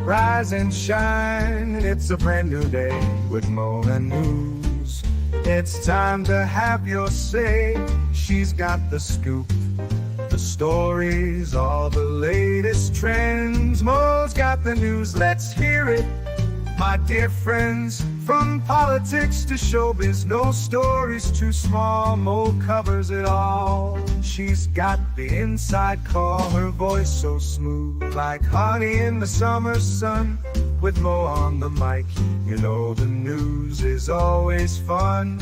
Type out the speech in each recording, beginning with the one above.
Rise and shine, it's a brand new day with Mo and News. It's time to have your say. She's got the scoop, the stories, all the latest trends. Mo's got the news, let's hear it. My dear friends, from politics to showbiz, no story's too small. Mo covers it all. She's got the inside call, her voice so smooth, like honey in the summer sun. With Mo on the mic, you know the news is always fun.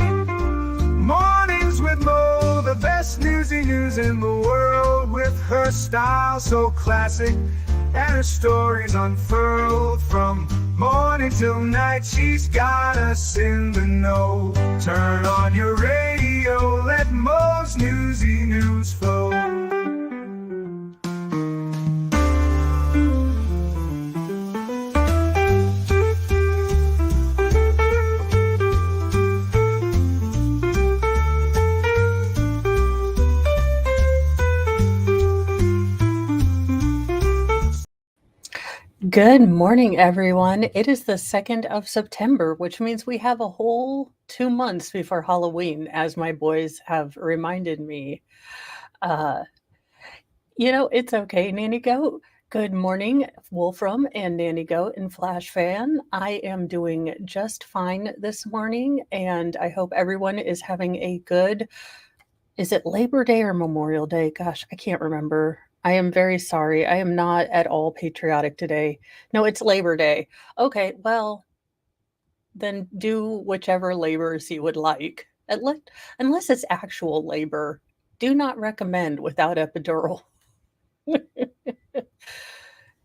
Mornings with Mo, the best newsy news in the world. With her style so classic and her stories unfurled, from morning till night, she's got us in the know. Turn on your radio, let Mo's newsy news flow. Good morning, everyone. It is the 2nd of September, which means we have a whole 2 months before Halloween, as my boys have reminded me. It's okay, Nanny Goat. Good morning, Wolfram and Nanny Goat and Flash Fan. I am doing just fine this morning, and I hope everyone is having a good, is it Labor Day or Memorial Day? Gosh, I can't remember. I am very sorry. I am not at all patriotic today. No, it's Labor Day. Okay, well, then do whichever labors you would like. Unless it's actual labor, do not recommend without epidural.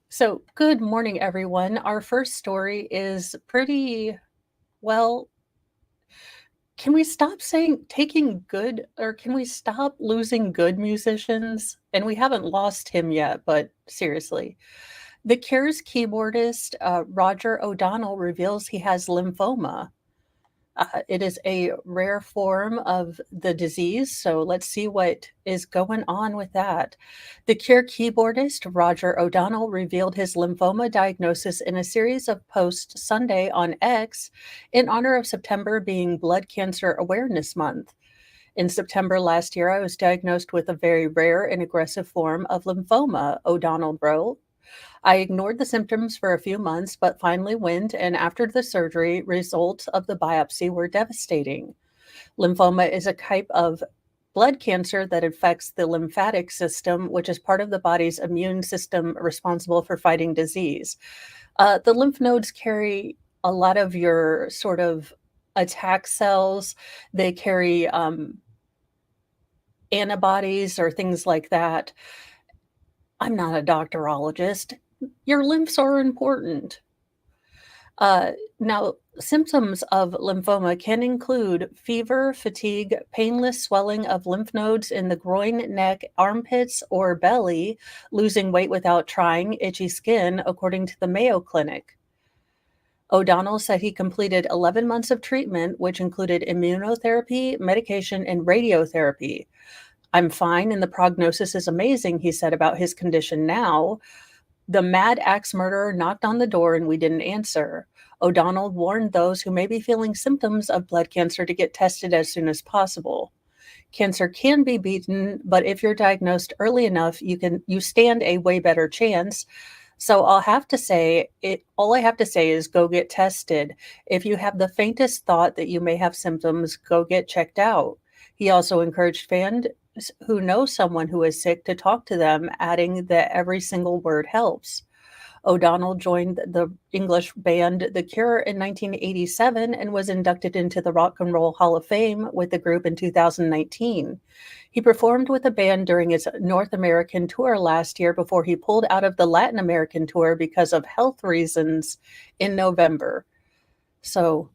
So, good morning, everyone. Our first story is pretty, well, can we stop saying taking good, or can we stop losing good musicians? And we haven't lost him yet, but seriously. The Cure's keyboardist, Roger O'Donnell, reveals he has lymphoma. It is a rare form of the disease, so let's see what is going on with that. The Cure keyboardist, Roger O'Donnell, revealed his lymphoma diagnosis in a series of posts Sunday on X in honor of September being Blood Cancer Awareness Month. In September last year, I was diagnosed with a very rare and aggressive form of lymphoma, O'Donnell wrote. I ignored the symptoms for a few months, but finally went, and after the surgery, results of the biopsy were devastating. Lymphoma is a type of blood cancer that affects the lymphatic system, which is part of the body's immune system responsible for fighting disease. The lymph nodes carry a lot of your sort of attack cells. They carry antibodies or things like that. I'm not a doctorologist. Your lymphs are important. Now, symptoms of lymphoma can include fever, fatigue, painless swelling of lymph nodes in the groin, neck, armpits, or belly, losing weight without trying, itchy skin, according to the Mayo Clinic. O'Donnell said he completed 11 months of treatment, which included immunotherapy, medication, and radiotherapy. I'm fine, and the prognosis is amazing, he said about his condition now. The mad axe murderer knocked on the door and we didn't answer. O'Donnell warned those who may be feeling symptoms of blood cancer to get tested as soon as possible. Cancer can be beaten, but if you're diagnosed early enough, you stand a way better chance. So all I have to say is go get tested. If you have the faintest thought that you may have symptoms, go get checked out. He also encouraged fans who know someone who is sick to talk to them, adding that every single word helps. O'Donnell joined the English band The Cure in 1987 and was inducted into the Rock and Roll Hall of Fame with the group in 2019. He performed with the band during his North American tour last year before he pulled out of the Latin American tour because of health reasons in November. So,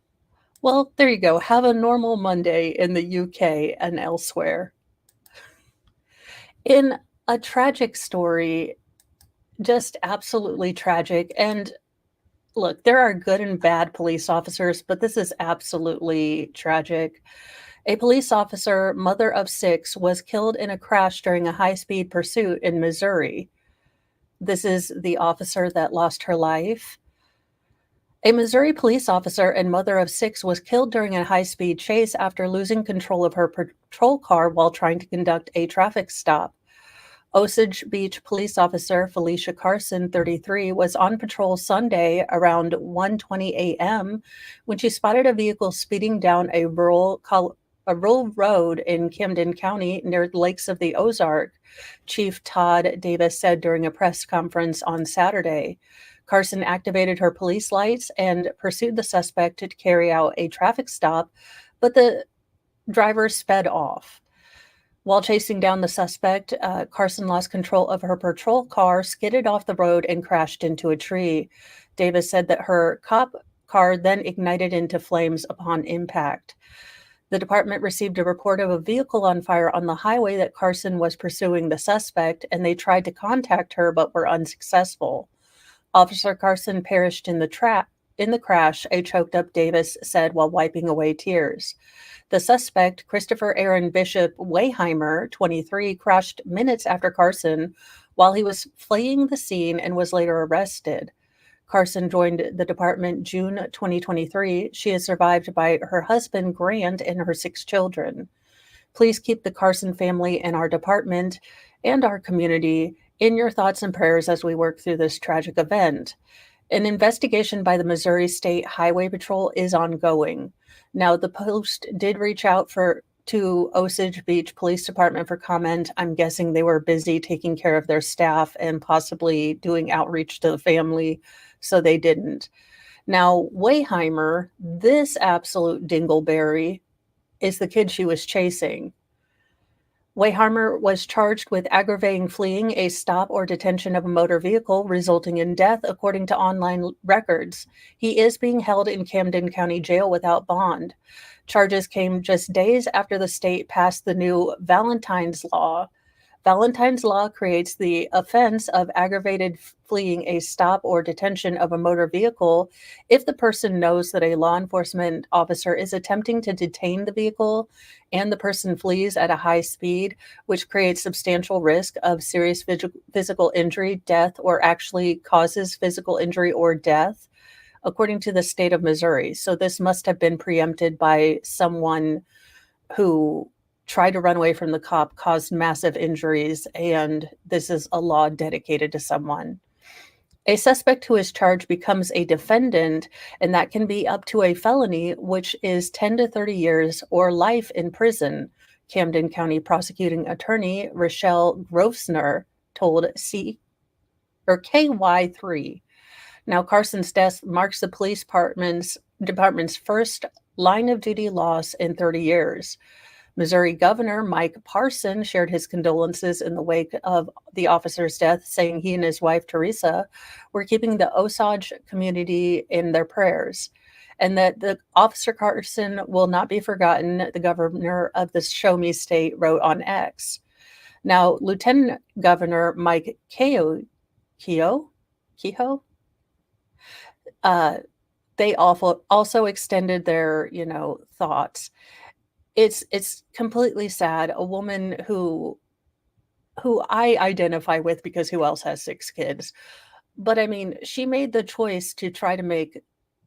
well, there you go. Have a normal Monday in the UK and elsewhere. In a tragic story, just absolutely tragic. And look, there are good and bad police officers, but this is absolutely tragic. A police officer, mother of 6, was killed in a crash during a high-speed pursuit in Missouri. This is the officer that lost her life. A Missouri police officer and mother of 6 was killed during a high-speed chase after losing control of her patrol car while trying to conduct a traffic stop. Osage Beach police officer Felicia Carson, 33, was on patrol Sunday around 1:20 a.m. when she spotted a vehicle speeding down a rural road in Camden County near the Lakes of the Ozark, Chief Todd Davis said during a press conference on Saturday. Carson activated her police lights and pursued the suspect to carry out a traffic stop, but the driver sped off. While chasing down the suspect, Carson lost control of her patrol car, skidded off the road, and crashed into a tree. Davis said that her cop car then ignited into flames upon impact. The department received a report of a vehicle on fire on the highway that Carson was pursuing the suspect, and they tried to contact her but were unsuccessful. Officer Carson perished in the crash, a choked-up Davis said while wiping away tears. The suspect, Christopher Aaron Bishop Weyheimer, 23, crashed minutes after Carson while he was fleeing the scene and was later arrested. Carson joined the department June 2023. She is survived by her husband, Grant, and her 6 children. Please keep the Carson family and our department and our community in your thoughts and prayers as we work through this tragic event. An investigation by the Missouri State Highway Patrol is ongoing. Now, the Post did reach out to Osage Beach Police Department for comment. I'm guessing they were busy taking care of their staff and possibly doing outreach to the family, so they didn't. Now, Weyheimer, this absolute dingleberry, is the kid she was chasing. Weyheimer was charged with aggravating fleeing a stop or detention of a motor vehicle, resulting in death, according to online records. He is being held in Camden County Jail without bond. Charges came just days after the state passed the new Valentine's Law. Valentine's Law creates the offense of aggravated fleeing a stop or detention of a motor vehicle if the person knows that a law enforcement officer is attempting to detain the vehicle and the person flees at a high speed, which creates substantial risk of serious physical injury, death, or actually causes physical injury or death, according to the state of Missouri. So this must have been preempted by someone who tried to run away from the cop, caused massive injuries, and this is a law dedicated to someone. A suspect who is charged becomes a defendant, and that can be up to a felony, which is 10 to 30 years or life in prison, Camden County prosecuting attorney Rochelle Grosvenor told KY3. Now, Carson's death marks the police department's first line-of-duty loss in 30 years. Missouri Governor Mike Parson shared his condolences in the wake of the officer's death, saying he and his wife, Teresa, were keeping the Osage community in their prayers, and that the Officer Carson will not be forgotten, the governor of the Show Me State wrote on X. Now, Lieutenant Governor Mike Kehoe, they also extended their, thoughts. It's completely sad. A woman who I identify with, because who else has 6 kids? But I mean, she made the choice to try to make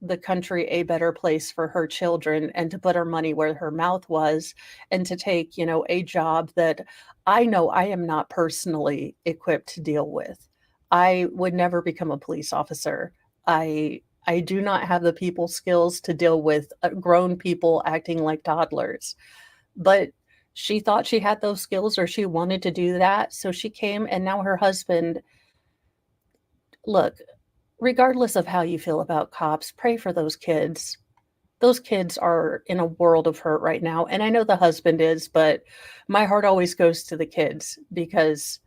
the country a better place for her children and to put her money where her mouth was and to take, a job that I know I am not personally equipped to deal with. I would never become a police officer. I do not have the people skills to deal with grown people acting like toddlers. But she thought she had those skills, or she wanted to do that. So she came, and now her husband, look, regardless of how you feel about cops, pray for those kids. Those kids are in a world of hurt right now. And I know the husband is, but my heart always goes to the kids because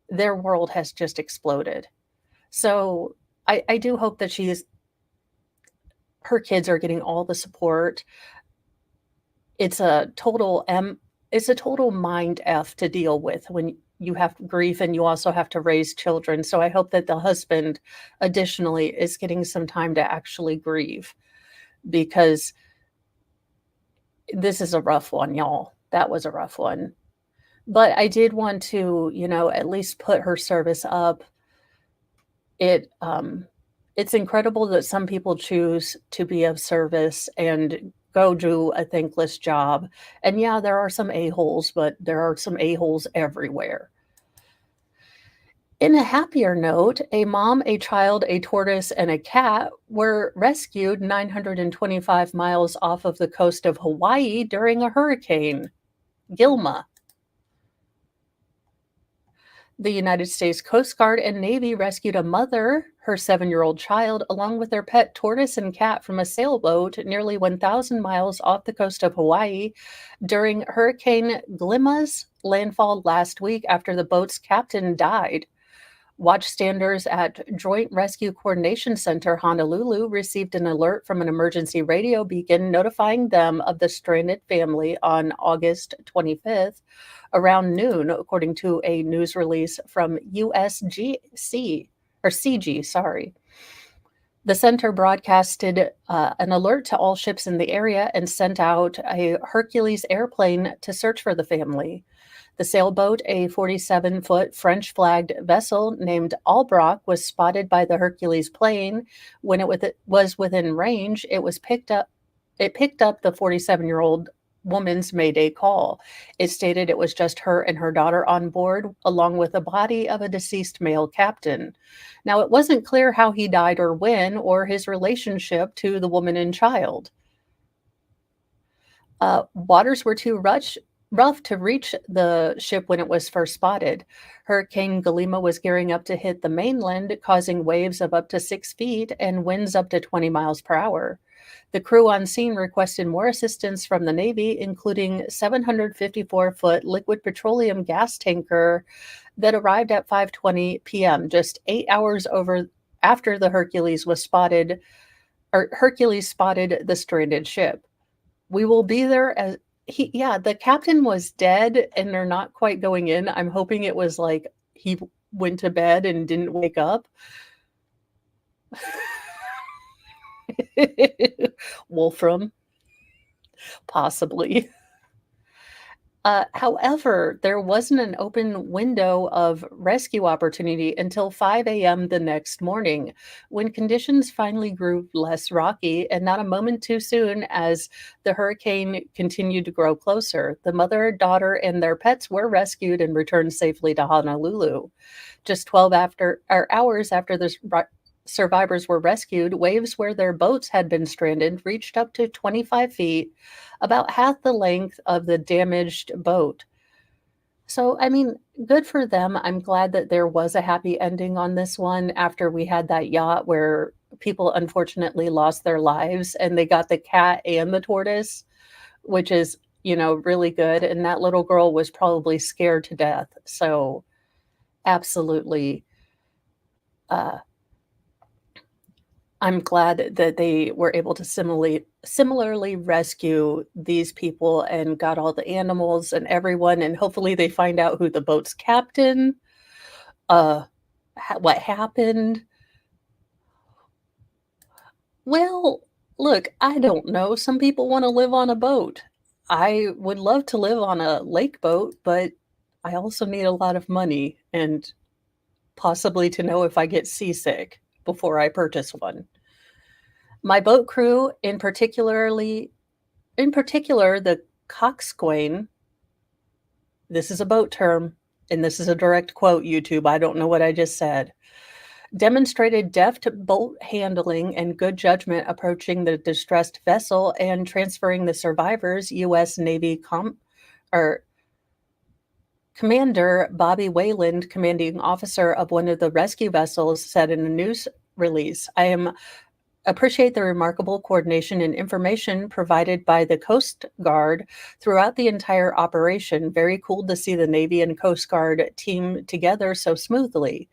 their world has just exploded. So I do hope that her kids are getting all the support. It's a total mind F to deal with when you have grief and you also have to raise children. So I hope that the husband additionally is getting some time to actually grieve, because this is a rough one, y'all. That was a rough one. But I did want to, at least put her service up It's incredible that some people choose to be of service and go do a thankless job. And yeah, there are some a-holes, but there are some a-holes everywhere. In a happier note, a mom, a child, a tortoise, and a cat were rescued 925 miles off of the coast of Hawaii during a hurricane, Gilma. The United States Coast Guard and Navy rescued a mother, her 7-year-old child, along with their pet tortoise and cat from a sailboat nearly 1,000 miles off the coast of Hawaii during Hurricane Glima's landfall last week after the boat's captain died. Watchstanders at Joint Rescue Coordination Center Honolulu received an alert from an emergency radio beacon notifying them of the stranded family on August 25th around noon, according to a news release from USGC or CG, sorry. The center broadcasted an alert to all ships in the area and sent out a Hercules airplane to search for the family. The sailboat, a 47-foot French-flagged vessel named Albrock, was spotted by the Hercules plane. When it was within range, it picked up the 47-year-old woman's mayday call. It stated it was just her and her daughter on board, along with the body of a deceased male captain. Now, it wasn't clear how he died or when, or his relationship to the woman and child. Waters were too rough to reach the ship when it was first spotted. Hurricane Galima was gearing up to hit the mainland, causing waves of up to 6 feet and winds up to 20 miles per hour. The crew on scene requested more assistance from the Navy, including 754-foot liquid petroleum gas tanker that arrived at 5:20 p.m., just 8 hours after the Hercules spotted the stranded ship. We will be there as the captain was dead and they're not quite going in. I'm hoping it was like he went to bed and didn't wake up. Wolfram, possibly. However, there wasn't an open window of rescue opportunity until 5 a.m. the next morning, when conditions finally grew less rocky, and not a moment too soon as the hurricane continued to grow closer. The mother, daughter, and their pets were rescued and returned safely to Honolulu. Just 12 hours after the survivors were rescued, waves where their boats had been stranded reached up to 25 feet, about half the length of the damaged boat. So, I mean, good for them. I'm glad that there was a happy ending on this one after we had that yacht where people unfortunately lost their lives and they got the cat and the tortoise, which is, really good. And that little girl was probably scared to death. So, absolutely. I'm glad that they were able to similarly rescue these people and got all the animals and everyone, and hopefully they find out who the boat's captain, what happened. Well, look, I don't know. Some people want to live on a boat. I would love to live on a lake boat, but I also need a lot of money and possibly to know if I get seasick before I purchase one. My boat crew, in particular, the coxswain, this is a boat term, and this is a direct quote, YouTube. I don't know what I just said. Demonstrated deft boat handling and good judgment approaching the distressed vessel and transferring the survivors, U.S. Navy Commander Bobby Wayland, commanding officer of one of the rescue vessels, said in a news release, "I appreciate the remarkable coordination and information provided by the Coast Guard throughout the entire operation. Very cool to see the Navy and Coast Guard team together so smoothly.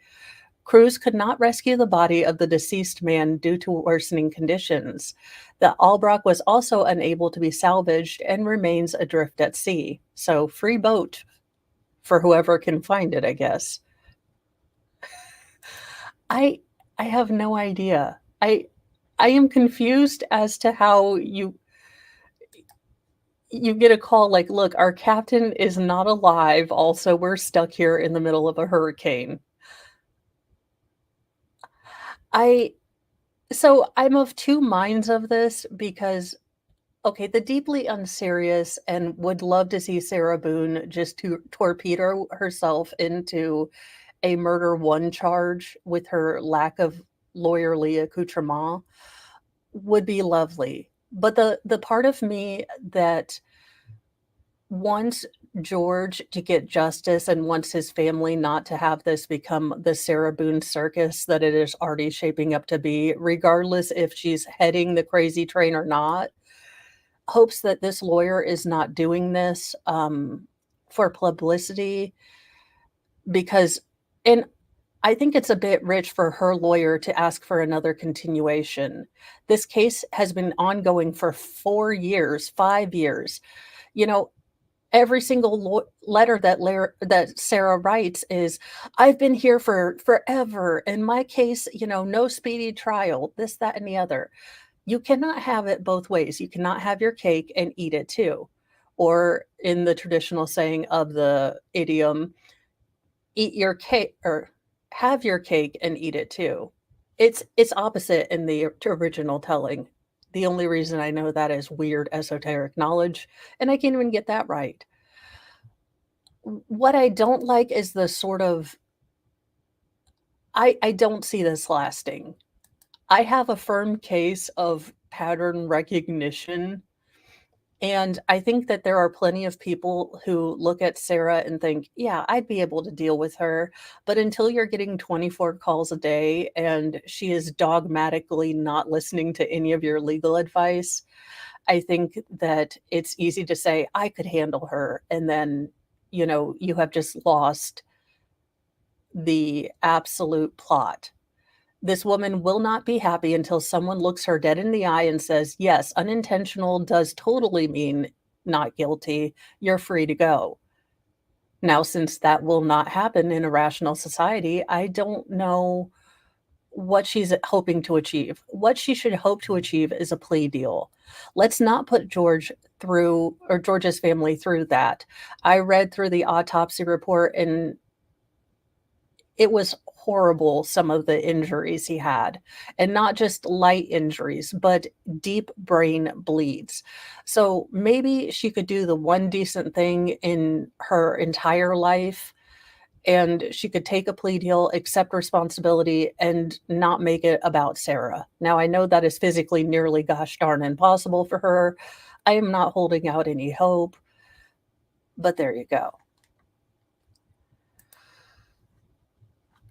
Crews could not rescue the body of the deceased man due to worsening conditions. The Albrock was also unable to be salvaged and remains adrift at sea." So free boat for whoever can find it, I guess. I have no idea. I am confused as to how you get a call like, "Look, our captain is not alive. Also, we're stuck here in the middle of a hurricane." I so I'm of two minds of this because okay, the deeply unserious and would love to see Sarah Boone just to torpedo herself into a murder one charge with her lack of lawyerly accoutrement would be lovely. But the part of me that wants George to get justice and wants his family not to have this become the Sarah Boone circus that it is already shaping up to be, regardless if she's heading the crazy train or not, hopes that this lawyer is not doing this for publicity because, and I think it's a bit rich for her lawyer to ask for another continuation. This case has been ongoing for 4 years, 5 years. You know, every single letter that Sarah writes is, "I've been here for forever. In my case, no speedy trial. This, that, and the other." You cannot have it both ways. You cannot have your cake and eat it too, or in the traditional saying of the idiom, "Eat your cake," or "Have your cake and eat it too." It's opposite in the original telling. The only reason I know that is weird esoteric knowledge, and I can't even get that right. What I don't like is the sort of I don't see this lasting. I have a firm case of pattern recognition, and I think that there are plenty of people who look at Sarah and think, "Yeah, I'd be able to deal with her." But until you're getting 24 calls a day and she is dogmatically not listening to any of your legal advice, I think that it's easy to say, "I could handle her," and then, you have just lost the absolute plot. This woman will not be happy until someone looks her dead in the eye and says, "Yes, unintentional does totally mean not guilty. You're free to go." Now, since that will not happen in a rational society, I don't know what she's hoping to achieve. What she should hope to achieve is a plea deal. Let's not put George through, or George's family through that. I read through the autopsy report and it was horrible, some of the injuries he had, and not just light injuries, but deep brain bleeds. So maybe she could do the one decent thing in her entire life, and she could take a plea deal, accept responsibility, and not make it about Sarah. Now, I know that is physically nearly gosh darn impossible for her. I am not holding out any hope, but there you go.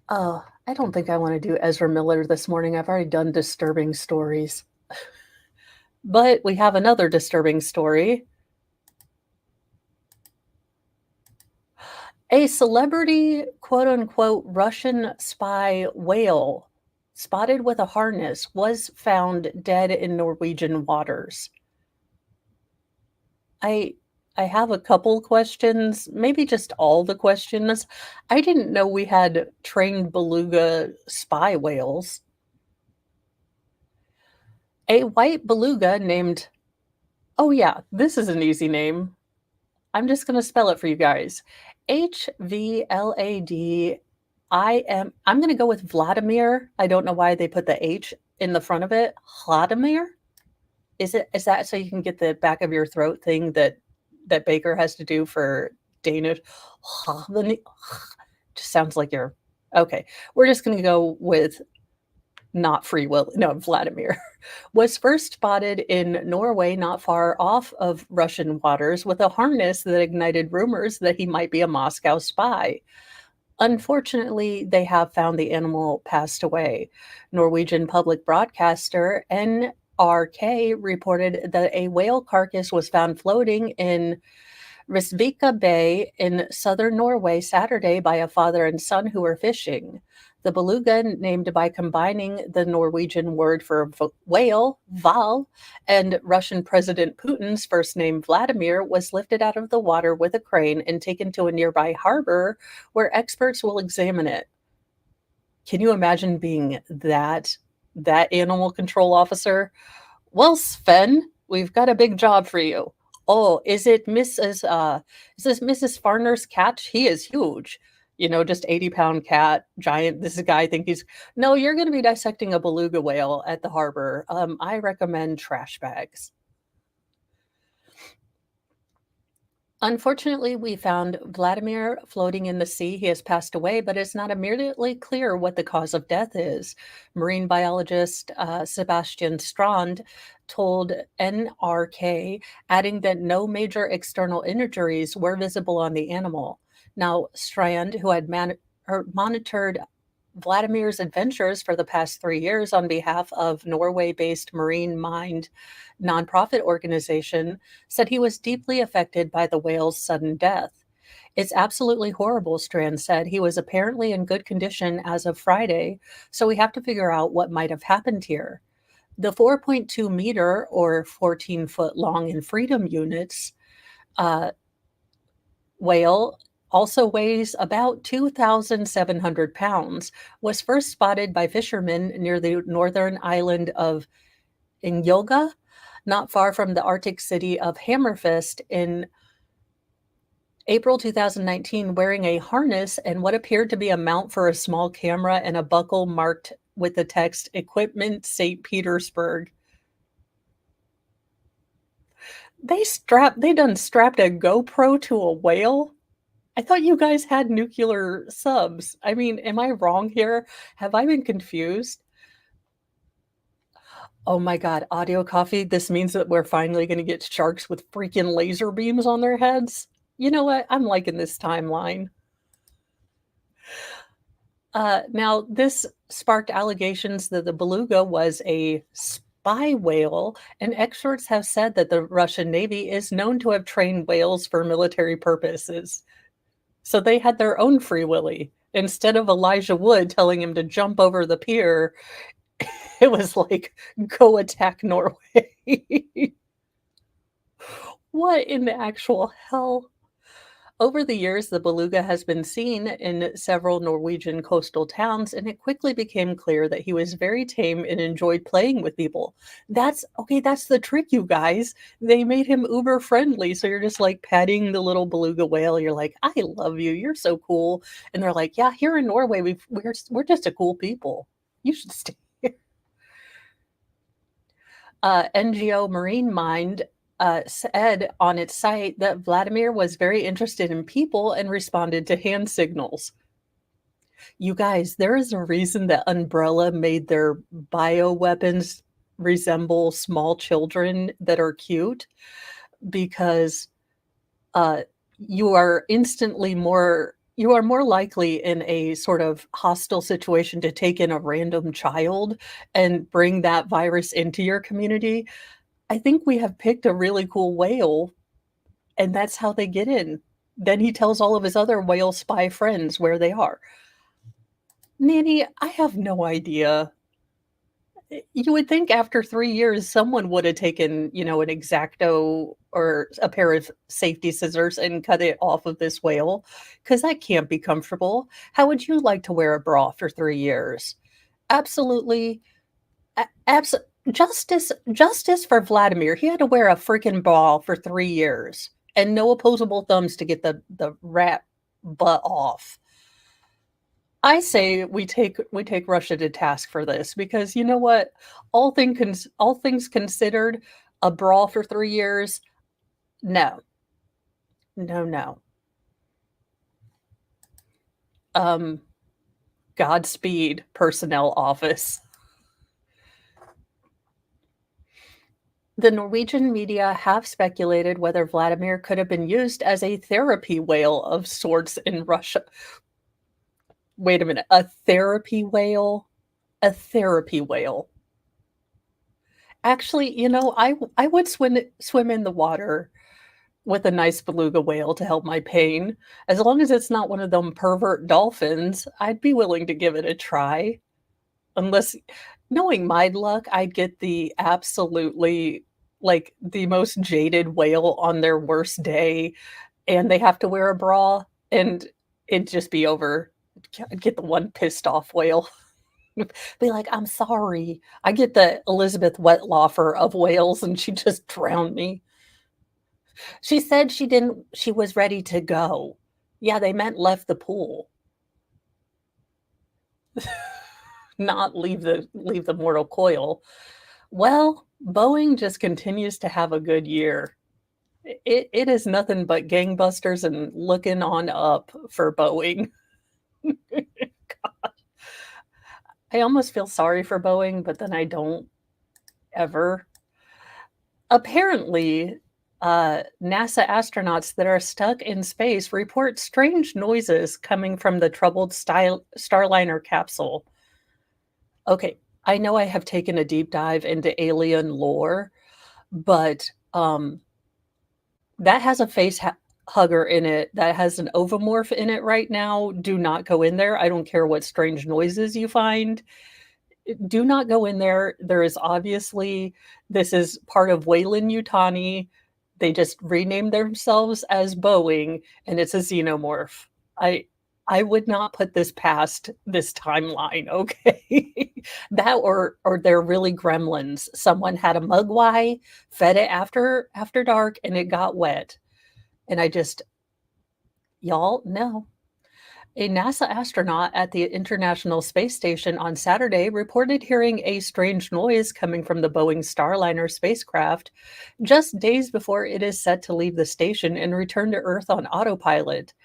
I don't think I wanna do Ezra Miller this morning. I've already done disturbing stories. But we have another disturbing story. A celebrity, quote, unquote, "Russian spy whale" spotted with a harness was found dead in Norwegian waters. I I have a couple questions, maybe just all the questions. I didn't know we had trained beluga spy whales. A white beluga named oh, yeah, this is an easy name. I'm just gonna spell it for you guys. I'm gonna go with Vladimir. I don't know why they put the H in the front of it. Vladimir? Is that so you can get the back of your throat thing that Baker has to do for Danish? Just sounds like you're okay. We're just gonna go with not Free Will, no, Vladimir, was first spotted in Norway, not far off of Russian waters, with a harness that ignited rumors that he might be a Moscow spy. Unfortunately, they have found the animal passed away. Norwegian public broadcaster NRK reported that a whale carcass was found floating in Risvika Bay in southern Norway Saturday by a father and son who were fishing. The beluga, named by combining the Norwegian word for whale, val, and Russian President Putin's first name, Vladimir, was lifted out of the water with a crane and taken to a nearby harbor where experts will examine it. Can you imagine being that animal control officer? "Well, Sven, we've got a big job for you." "Oh, is this Mrs. Farner's cat? He is huge." Just 80-pound cat, giant. This guy, I think he's, no, you're going to be dissecting a beluga whale at the harbor. I recommend trash bags. Unfortunately, we found Vladimir floating in the sea. He has passed away, but it's not immediately clear what the cause of death is. Marine biologist Sebastian Strand told NRK, adding that no major external injuries were visible on the animal. Now, Strand, who had monitored Vladimir's adventures for the past 3 years on behalf of Norway-based Marine Mind nonprofit organization, said he was deeply affected by the whale's sudden death. It's absolutely horrible, Strand said. He was apparently in good condition as of Friday, so we have to figure out what might have happened here. The 4.2 meter or 14-foot long in freedom units whale also weighs about 2,700 pounds, was first spotted by fishermen near the northern island of Ingyoga, not far from the Arctic city of Hammerfest in April 2019, wearing a harness and what appeared to be a mount for a small camera and a buckle marked with the text, Equipment St. Petersburg. They done strapped a GoPro to a whale? I thought you guys had nuclear subs. I mean, am I wrong here? Have I been confused? Oh my God, audio coffee. This means that we're finally going to get sharks with freaking laser beams on their heads. You know what? I'm liking this timeline. Now, this sparked allegations that the beluga was a spy whale, and experts have said that the Russian Navy is known to have trained whales for military purposes. So they had their own free willy. Instead of Elijah Wood telling him to jump over the pier, it was like, go attack Norway. What in the actual hell? Over the years, the beluga has been seen in several Norwegian coastal towns, and it quickly became clear that he was very tame and enjoyed playing with people. That's the trick, you guys. They made him uber friendly, so you're just like patting the little beluga whale. You're like, I love you. You're so cool. And they're like, yeah, here in Norway, we're just a cool people. You should stay here. NGO Marine Mind said on its site that Vladimir was very interested in people and responded to hand signals. You guys, there is a reason that Umbrella made their bioweapons resemble small children that are cute, because you are more likely in a sort of hostile situation to take in a random child and bring that virus into your community. I think we have picked a really cool whale, and that's how they get in. Then he tells all of his other whale spy friends where they are. Nanny, I have no idea. You would think after 3 years, someone would have taken, an X-Acto or a pair of safety scissors and cut it off of this whale, because that can't be comfortable. How would you like to wear a bra for 3 years? Absolutely. Justice for Vladimir. He had to wear a freaking bra for 3 years and no opposable thumbs to get the rat butt off. I say we take Russia to task for this, because you know what? All things considered, a bra for 3 years, no. No. Godspeed, personnel office. The Norwegian media have speculated whether Vladimir could have been used as a therapy whale of sorts in Russia. Wait a minute, a therapy whale? A therapy whale. Actually, I would swim in the water with a nice beluga whale to help my pain. As long as it's not one of them pervert dolphins, I'd be willing to give it a try. Unless, knowing my luck, I'd get the absolutely, like, the most jaded whale on their worst day, and they have to wear a bra, and it'd just be over. I'd get the one pissed off whale. Be like, I'm sorry. I get the Elizabeth Wetlaufer of whales, and she just drowned me. She said she was ready to go. Yeah, they meant left the pool. not leave the mortal coil. Well, Boeing just continues to have a good year. It is nothing but gangbusters and looking on up for Boeing. I almost feel sorry for Boeing, but then I don't ever. Apparently, NASA astronauts that are stuck in space report strange noises coming from the troubled Starliner capsule. Okay, I know I have taken a deep dive into alien lore, but that has a hugger in it that has an ovomorph in it right now. Do not go in there. I don't care what strange noises you find. Do not go in there. There is obviously, this is part of Weyland Yutani. They just renamed themselves as Boeing, and it's a xenomorph. I would not put this past this timeline, okay? That or they're really gremlins. Someone had a mugwai, fed it after dark, and it got wet. And y'all, no. A NASA astronaut at the International Space Station on Saturday reported hearing a strange noise coming from the Boeing Starliner spacecraft just days before it is set to leave the station and return to Earth on autopilot.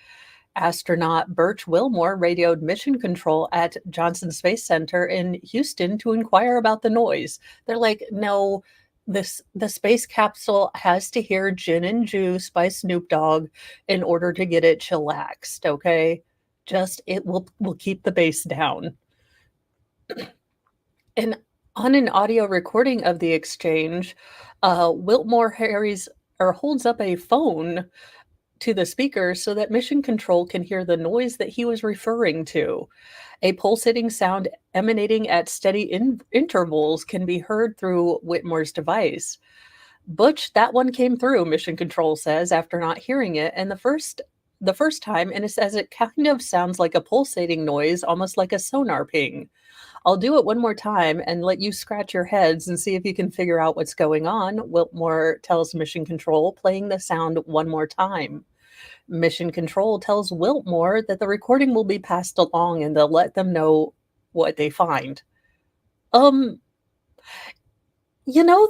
Astronaut Birch Wilmore radioed mission control at Johnson Space Center in Houston to inquire about the noise. They're like, no, the space capsule has to hear Gin and Juice by Snoop Dogg in order to get it chillaxed, okay? Just it will keep the bass down. And on an audio recording of the exchange, Wilmore holds up a phone to the speaker so that mission control can hear the noise that he was referring to. A pulsating sound emanating at steady intervals can be heard through Whitmore's device. Butch, that one came through, mission control says, after not hearing it, and the first time, and it says it kind of sounds like a pulsating noise, almost like a sonar ping. I'll do it one more time and let you scratch your heads and see if you can figure out what's going on, Wilmore tells mission control, playing the sound one more time. Mission control tells Wilmore that the recording will be passed along and they'll let them know what they find.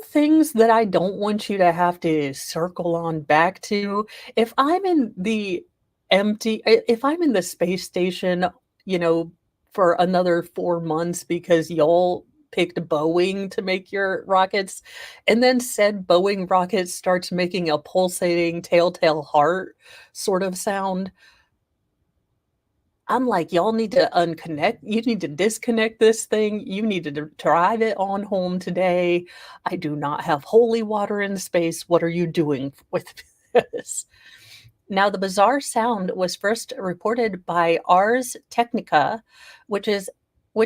Things that I don't want you to have to circle on back to. If I'm in the space station, for another 4 months because y'all picked Boeing to make your rockets, and then said Boeing rocket starts making a pulsating telltale heart sort of sound, I'm like, y'all need to unconnect. You need to disconnect this thing. You need to drive it on home today. I do not have holy water in space. What are you doing with this? Now, the bizarre sound was first reported by Ars Technica, which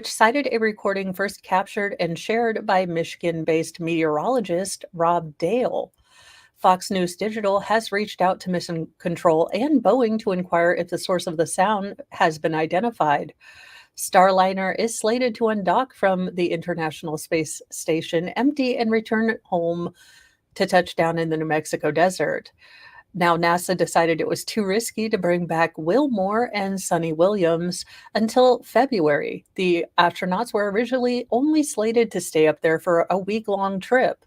cited a recording first captured and shared by Michigan-based meteorologist Rob Dale. Fox News Digital has reached out to Mission Control and Boeing to inquire if the source of the sound has been identified. Starliner is slated to undock from the International Space Station empty and return home to touch down in the New Mexico desert. Now, NASA decided it was too risky to bring back Wilmore and Sonny Williams until February. The astronauts were originally only slated to stay up there for a week-long trip.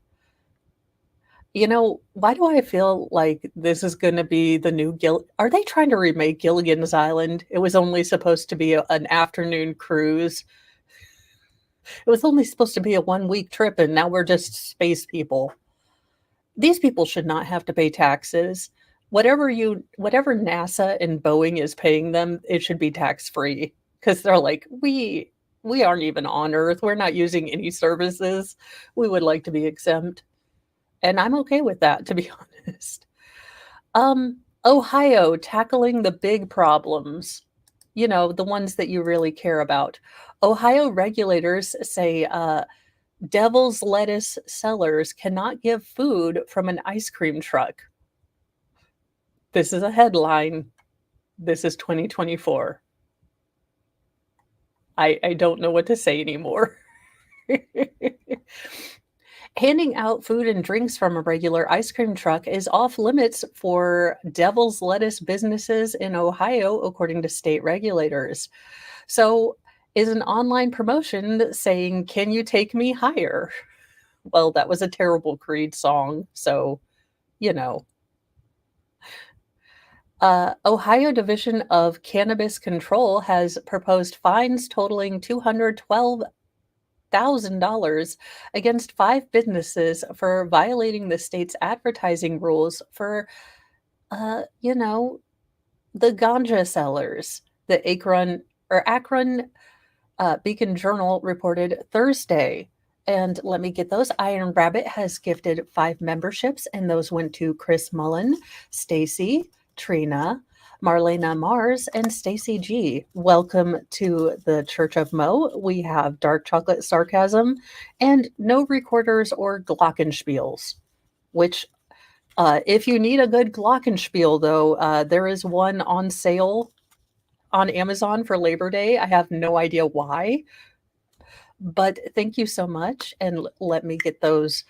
Why do I feel like this is going to be the new Are they trying to remake Gilligan's Island? It was only supposed to be an afternoon cruise. It was only supposed to be a 1-week trip, and now we're just space people. These people should not have to pay taxes. Whatever NASA and Boeing is paying them, it should be tax-free, because they're like, we aren't even on Earth. We're not using any services. We would like to be exempt. And I'm okay with that, to be honest. Ohio tackling the big problems, the ones that you really care about. Ohio regulators say Devil's Lettuce sellers cannot give food from an ice cream truck. This is a headline. This is 2024. I don't know what to say anymore. Handing out food and drinks from a regular ice cream truck is off limits for Devil's Lettuce businesses in Ohio, according to state regulators. So is an online promotion saying, "Can you take me higher?" Well, that was a terrible Creed song, so, you know. Ohio Division of Cannabis Control has proposed fines totaling $212,000 against 5 businesses for violating the state's advertising rules for, you know, the ganja sellers. The Akron Beacon Journal reported Thursday. And let me get those. Iron Rabbit has gifted 5 memberships, and those went to Chris Mullen, Stacy, Trina, Marlena Mars, and Stacy G. Welcome to the Church of Mo. We have dark chocolate sarcasm and no recorders or glockenspiels, which if you need a good glockenspiel, though, there is one on sale on Amazon for Labor Day. I have no idea why, but thank you so much. And let me get those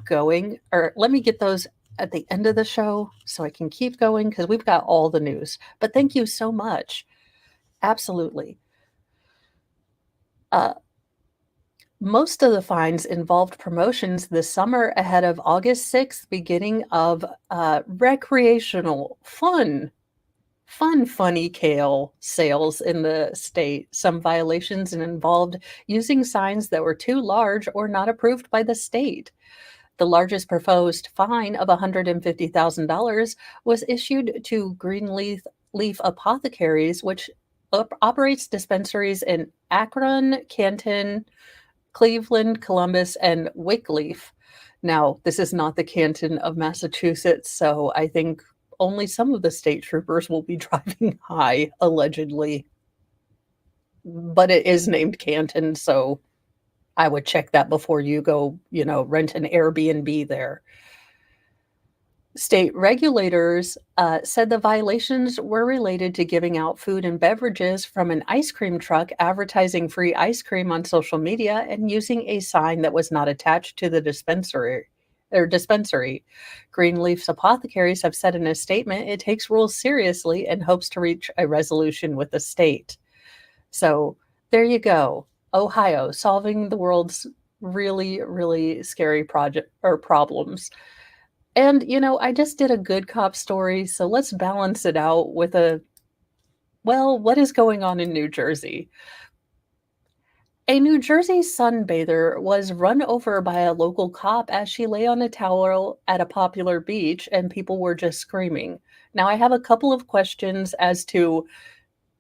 going, or let me get those at the end of the show so I can keep going because we've got all the news. But thank you so much. Absolutely. Most of the fines involved promotions this summer ahead of August 6th, beginning of recreational funny kale sales in the state. Some violations involved using signs that were too large or not approved by the state. The largest proposed fine of $150,000 was issued to Greenleaf Apothecaries, which operates dispensaries in Akron, Canton, Cleveland, Columbus, and Wickliffe. Now, this is not the Canton of Massachusetts, so I think only some of the state troopers will be driving high, allegedly. But it is named Canton, so I would check that before you go, rent an Airbnb there. State regulators said the violations were related to giving out food and beverages from an ice cream truck, advertising free ice cream on social media, and using a sign that was not attached to the dispensary. Greenleaf's Apothecaries have said in a statement it takes rules seriously and hopes to reach a resolution with the state. So there you go. Ohio solving the world's really, really scary problems. And, I just did a good cop story, so let's balance it out with what is going on in New Jersey? A New Jersey sunbather was run over by a local cop as she lay on a towel at a popular beach, and people were just screaming. Now, I have a couple of questions as to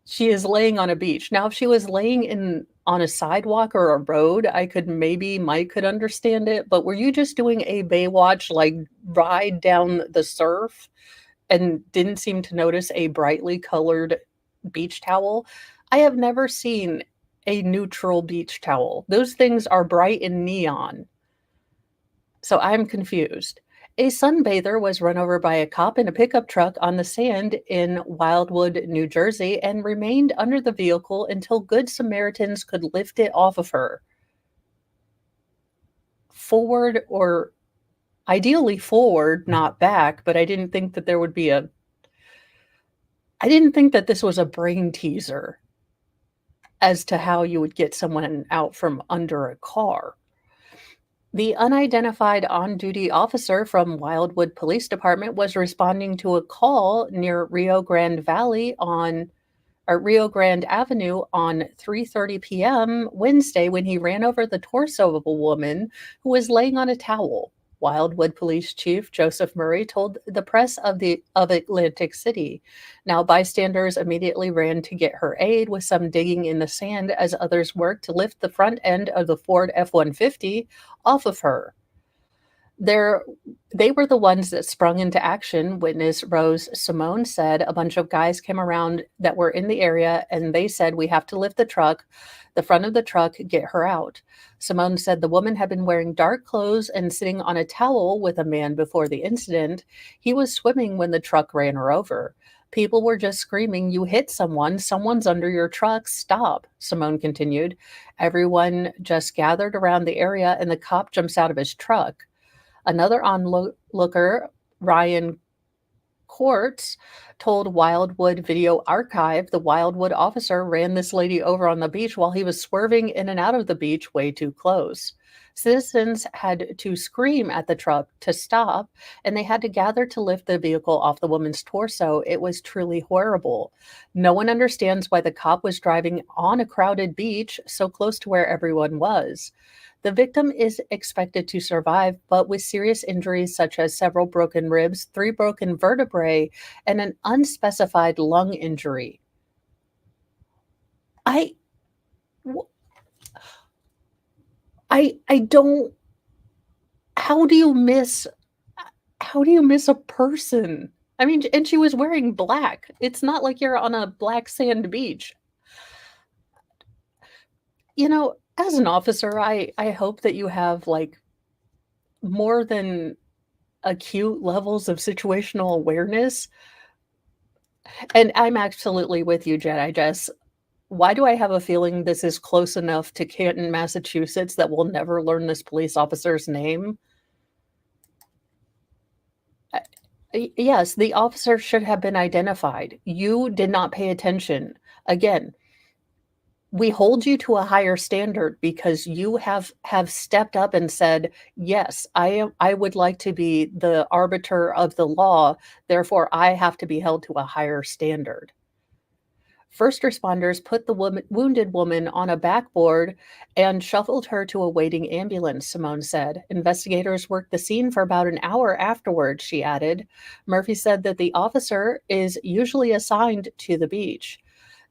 she is laying on a beach. Now, if she was laying on a sidewalk or a road, Mike could understand it, but were you just doing a Baywatch, like, ride down the surf and didn't seem to notice a brightly colored beach towel? I have never seen a neutral beach towel. Those things are bright and neon. So I'm confused. A sunbather was run over by a cop in a pickup truck on the sand in Wildwood, New Jersey, and remained under the vehicle until Good Samaritans could lift it off of her. Forward, or ideally forward, not back, but I didn't think that I didn't think that this was a brain teaser as to how you would get someone out from under a car. The unidentified on-duty officer from Wildwood Police Department was responding to a call near Rio Grande Avenue on 3:30 p.m. Wednesday when he ran over the torso of a woman who was laying on a towel. Wildwood Police Chief Joseph Murray told the press of Atlantic City. Now, bystanders immediately ran to get her aid, with some digging in the sand as others worked to lift the front end of the Ford F-150 off of her. They were the ones that sprung into action, witness Rose Simone said. A bunch of guys came around that were in the area, and they said, "We have to lift the front of the truck, get her out." Simone said the woman had been wearing dark clothes and sitting on a towel with a man before the incident. He was swimming when the truck ran her over. People were just screaming, "You hit someone, someone's under your truck, stop," Simone continued. Everyone just gathered around the area, and the cop jumps out of his truck. Another onlooker, Ryan Courts told Wildwood Video Archive the Wildwood officer ran this lady over on the beach while he was swerving in and out of the beach way too close. Citizens had to scream at the truck to stop, and they had to gather to lift the vehicle off the woman's torso. It was truly horrible. No one understands why the cop was driving on a crowded beach so close to where everyone was. The victim is expected to survive, but with serious injuries such as several broken ribs, 3 broken vertebrae, and an unspecified lung injury. I w I don't how do you miss a person? I mean, and she was wearing black. It's not like you're on a black sand beach. As an officer, I hope that you have, like, more than acute levels of situational awareness. And I'm absolutely with you, Jedi Jess. Why do I have a feeling this is close enough to Canton, Massachusetts that we'll never learn this police officer's name? Yes, the officer should have been identified. You did not pay attention. Again, we hold you to a higher standard because you have stepped up and said, "Yes, I would like to be the arbiter of the law, therefore I have to be held to a higher standard." First responders put the wounded woman on a backboard and shuffled her to a waiting ambulance, Simone said. Investigators worked the scene for about an hour afterwards, she added. Murphy said that the officer is usually assigned to the beach.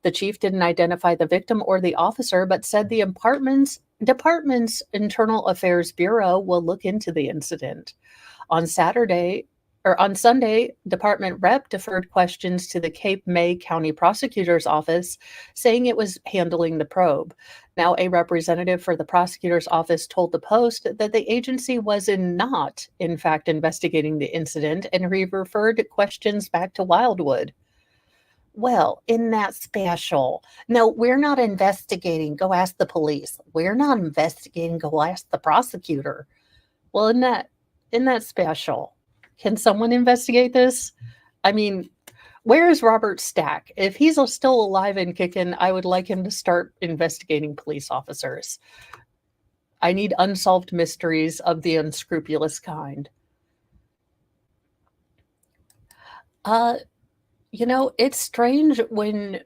The chief didn't identify the victim or the officer, but said the department's Internal Affairs Bureau will look into the incident. On Sunday, department rep deferred questions to the Cape May County Prosecutor's Office, saying it was handling the probe. Now, a representative for the prosecutor's office told the Post that the agency was not, in fact, investigating the incident and referred questions back to Wildwood. Well, isn't that special? No, we're not investigating. Go ask the police. We're not investigating. Go ask the prosecutor. Well, isn't that special? Can someone investigate this? I mean, where is Robert Stack? If he's still alive and kicking, I would like him to start investigating police officers. I need unsolved mysteries of the unscrupulous kind. It's strange when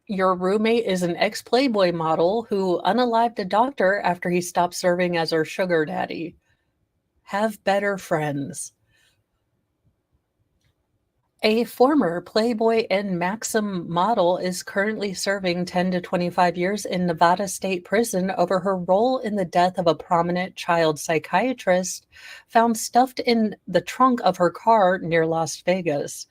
your roommate is an ex-Playboy model who unalived a doctor after he stopped serving as her sugar daddy. Have better friends. A former Playboy and Maxim model is currently serving 10 to 25 years in Nevada State Prison over her role in the death of a prominent child psychiatrist found stuffed in the trunk of her car near Las Vegas.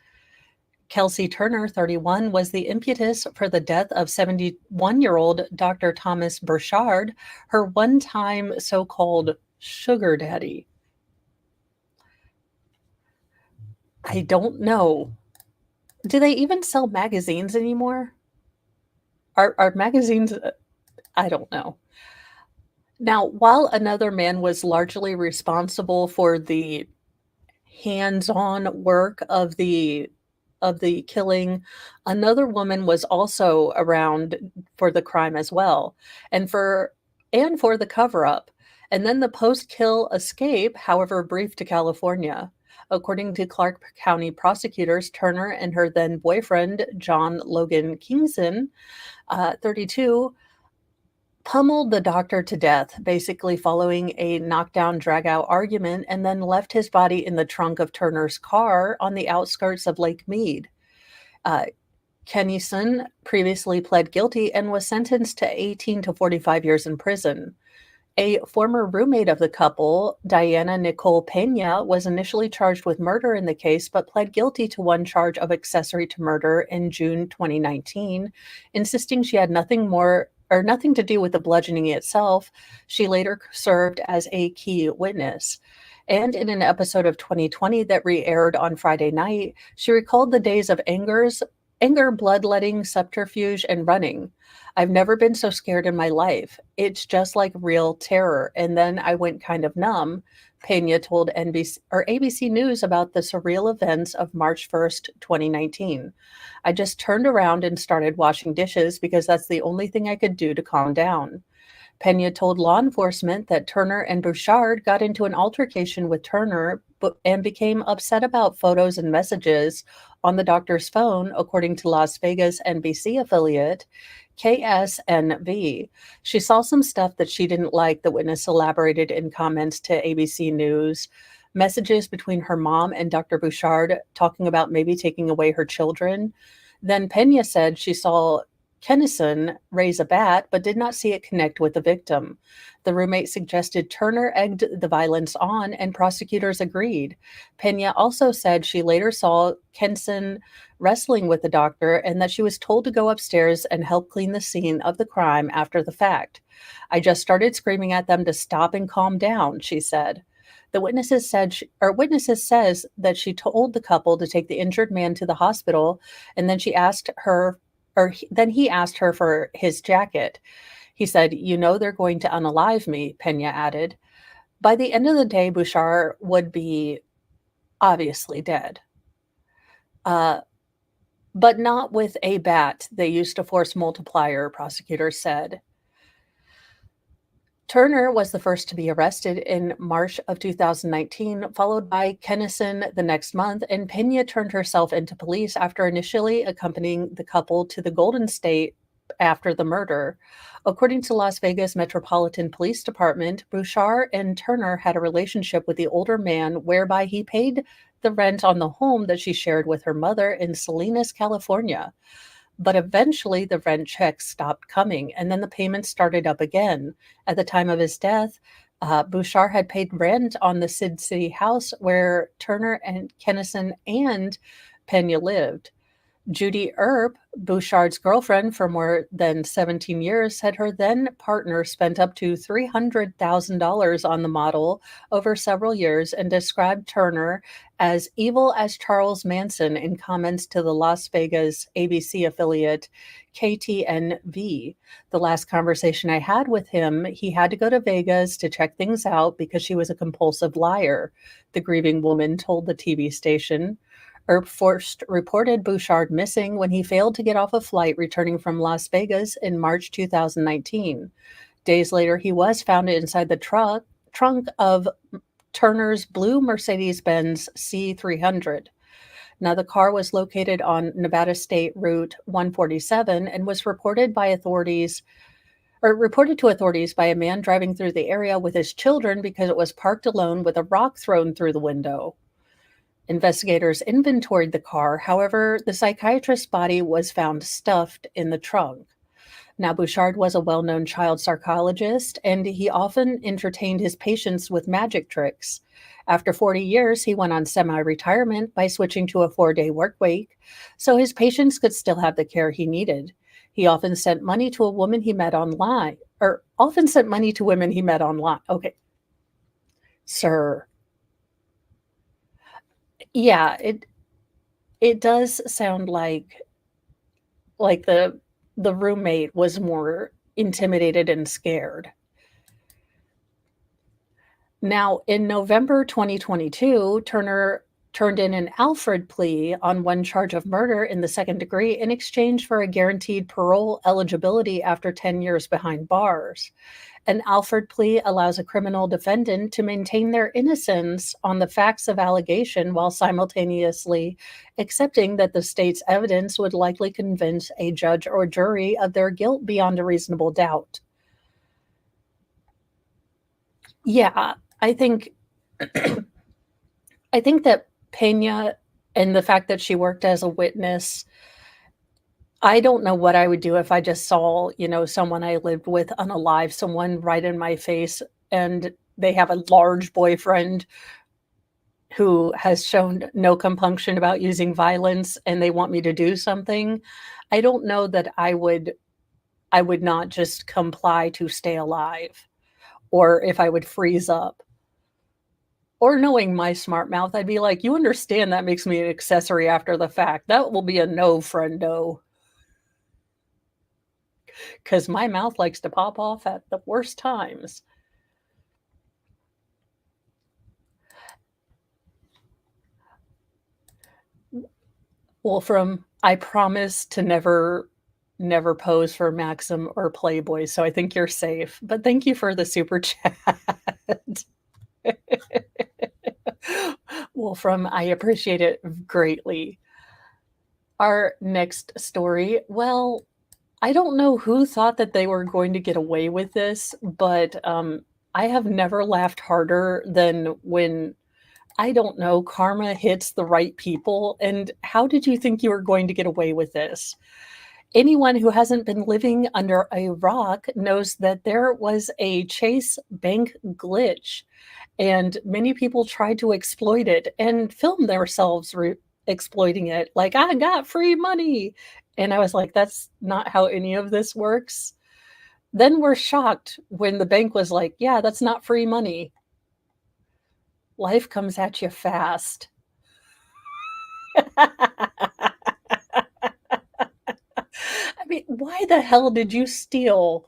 Kelsey Turner, 31, was the impetus for the death of 71-year-old Dr. Thomas Burchard, her one-time so-called sugar daddy. I don't know. Do they even sell magazines anymore? Are magazines? I don't know. Now, while another man was largely responsible for the hands-on work of the killing, another woman was also around for the crime as well, and for the cover-up. And then the post-kill escape, however brief, to California. According to Clark County prosecutors, Turner and her then boyfriend, John Logan Kingson, 32, pummeled the doctor to death, basically following a knockdown, drag-out argument, and then left his body in the trunk of Turner's car on the outskirts of Lake Mead. Kennison previously pled guilty and was sentenced to 18 to 45 years in prison. A former roommate of the couple, Diana Nicole Pena, was initially charged with murder in the case, but pled guilty to one charge of accessory to murder in June 2019, insisting she had nothing to do with the bludgeoning itself. She later served as a key witness. And in an episode of 2020 that re-aired on Friday night, she recalled the days of anger, bloodletting, subterfuge, and running. I've never been so scared in my life. It's just like real terror. And then I went kind of numb. Pena told NBC or ABC News about the surreal events of March 1st, 2019. I just turned around and started washing dishes because that's the only thing I could do to calm down. Pena told law enforcement that Turner and Bouchard got into an altercation with Turner and became upset about photos and messages on the doctor's phone, according to Las Vegas NBC affiliate KSNV. She saw some stuff that she didn't like, the witness elaborated in comments to ABC News. Messages between her mom and Dr. Bouchard talking about maybe taking away her children. Then Pena said she saw Kennison raise a bat, but did not see it connect with the victim. The roommate suggested Turner egged the violence on, and prosecutors agreed. Pena also said she later saw Kennison wrestling with the doctor and that she was told to go upstairs and help clean the scene of the crime after the fact. I just started screaming at them to stop and calm down, she said. The witnesses says that she told the couple to take the injured man to the hospital, and then then he asked her for his jacket. He said, "You know they're going to unalive me," Pena added. By the end of the day, Bouchard would be obviously dead. But not with a bat. They used a force multiplier, prosecutors said. Turner was the first to be arrested in March of 2019, followed by Kennison the next month, and Pena turned herself into police after initially accompanying the couple to the Golden State after the murder. According to Las Vegas Metropolitan Police Department, Bouchard and Turner had a relationship with the older man whereby he paid the rent on the home that she shared with her mother in Salinas, California. But eventually the rent checks stopped coming, and then the payments started up again. At the time of his death, Bouchard had paid rent on the Sid City house where Turner and Kennison and Pena lived. Judy Earp, Bouchard's girlfriend for more than 17 years, said her then partner spent up to $300,000 on the model over several years and described Turner as evil as Charles Manson in comments to the Las Vegas ABC affiliate KTNV. The last conversation I had with him, he had to go to Vegas to check things out because she was a compulsive liar, the grieving woman told the TV station. Earp first reported Bouchard missing when he failed to get off a flight returning from Las Vegas in March 2019. Days later, he was found inside the trunk of Turner's blue Mercedes-Benz C300. Now, the car was located on Nevada State Route 147 and was reported to authorities by a man driving through the area with his children because it was parked alone with a rock thrown through the window. Investigators inventoried the car. However, the psychiatrist's body was found stuffed in the trunk. Now, Bouchard was a well-known child psychologist, and he often entertained his patients with magic tricks. After 40 years, he went on semi-retirement by switching to a 4-day work week, so his patients could still have the care he needed. He often sent money to women he met online. Okay, sir. Yeah, it does sound like the roommate was more intimidated and scared. Now, in November 2022, Turner turned in an Alfred plea on one charge of murder in the second degree in exchange for a guaranteed parole eligibility after 10 years behind bars. An Alfred plea allows a criminal defendant to maintain their innocence on the facts of allegation while simultaneously accepting that the state's evidence would likely convince a judge or jury of their guilt beyond a reasonable doubt. Yeah, I think that Pena and the fact that she worked as a witness, I don't know what I would do if I just saw, someone I lived with unalive, someone right in my face, and they have a large boyfriend who has shown no compunction about using violence and they want me to do something. I don't know that I would not just comply to stay alive, or if I would freeze up. Or knowing my smart mouth, I'd be like, you understand that makes me an accessory after the fact. That will be a no, friendo. Because my mouth likes to pop off at the worst times. Wolfram, I promise to never pose for Maxim or Playboy, so I think you're safe. But thank you for the super chat. Wolfram, I appreciate it greatly. Our next story, well, I don't know who thought that they were going to get away with this, but I have never laughed harder than when, I don't know, karma hits the right people. And how did you think you were going to get away with this? Anyone who hasn't been living under a rock knows that there was a Chase Bank glitch, and many people tried to exploit it and film themselves exploiting it. Like, I got free money. And I was like, that's not how any of this works. Then we're shocked when the bank was like, yeah, that's not free money. Life comes at you fast. I mean, why the hell did you steal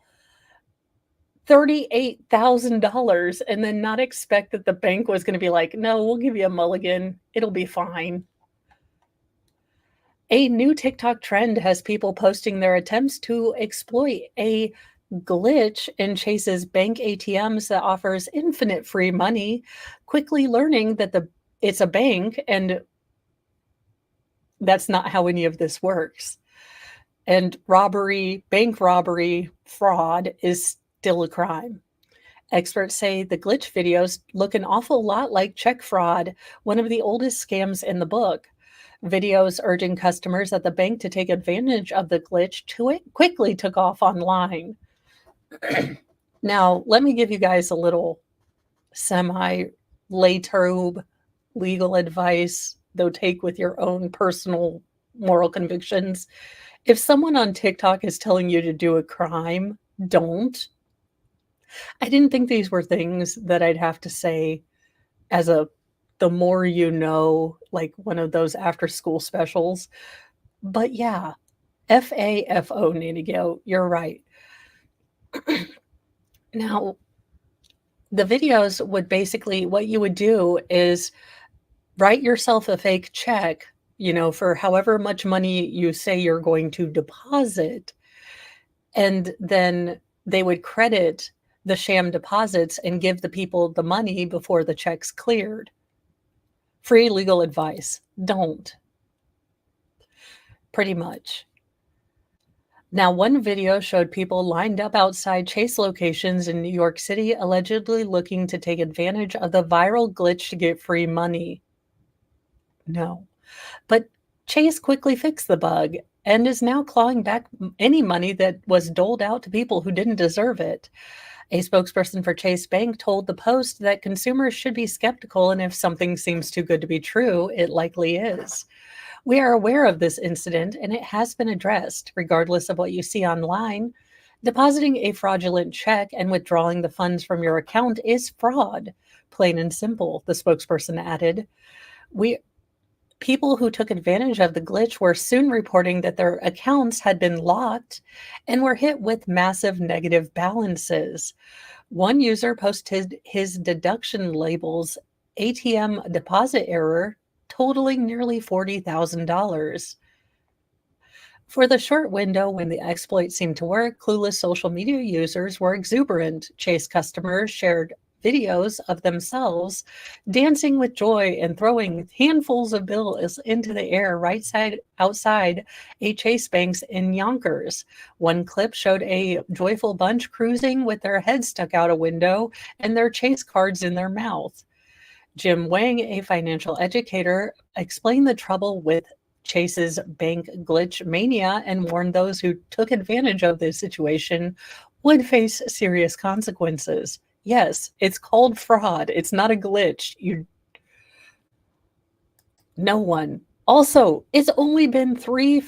$38,000 and then not expect that the bank was going to be like, no, we'll give you a mulligan. It'll be fine. A new TikTok trend has people posting their attempts to exploit a glitch in Chase's bank ATMs that offers infinite free money, quickly learning that it's a bank and that's not how any of this works. And bank robbery, fraud is still a crime. Experts say the glitch videos look an awful lot like check fraud, one of the oldest scams in the book. Videos urging customers at the bank to take advantage of the glitch quickly took off online. Now, let me give you guys a little semi-laytrobe legal advice, though take with your own personal moral convictions. If someone on TikTok is telling you to do a crime, don't. I didn't think these were things that I'd have to say as the more you know, like one of those after school specials. But yeah, FAFO, Ninigo, you're right. Now, the videos would basically, what you would do is write yourself a fake check, for however much money you say you're going to deposit. And then they would credit the sham deposits and give the people the money before the checks cleared. Free legal advice. Don't. Pretty much. Now, one video showed people lined up outside Chase locations in New York City, allegedly looking to take advantage of the viral glitch to get free money. No. But Chase quickly fixed the bug and is now clawing back any money that was doled out to people who didn't deserve it. A spokesperson for Chase Bank told the Post that consumers should be skeptical, and if something seems too good to be true, it likely is. We are aware of this incident, and it has been addressed, regardless of what you see online. Depositing a fraudulent check and withdrawing the funds from your account is fraud, plain and simple, the spokesperson added. People who took advantage of the glitch were soon reporting that their accounts had been locked and were hit with massive negative balances. One user posted his deduction labels ATM deposit error totaling nearly $40,000. For the short window when the exploit seemed to work, clueless social media users were exuberant. Chase customers shared videos of themselves dancing with joy and throwing handfuls of bills into the air outside a Chase Banks in Yonkers. One clip showed a joyful bunch cruising with their heads stuck out a window and their Chase cards in their mouth. Jim Wang, a financial educator, explained the trouble with Chase's bank glitch mania and warned those who took advantage of the situation would face serious consequences. Yes, it's called fraud. It's not a glitch. No one. Also, it's only been three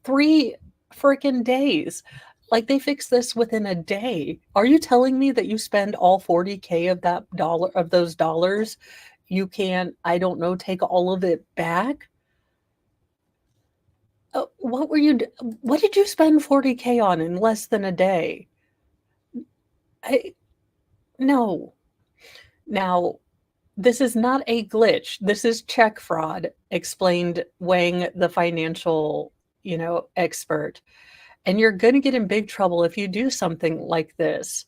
freaking days. Like, they fixed this within a day. Are you telling me that you spend all 40K of those dollars? You can't, I don't know, take all of it back? What did you spend 40K on in less than a day? No. Now, This is not a glitch. This is check fraud, explained Wang, the financial, expert. And you're going to get in big trouble if you do something like this.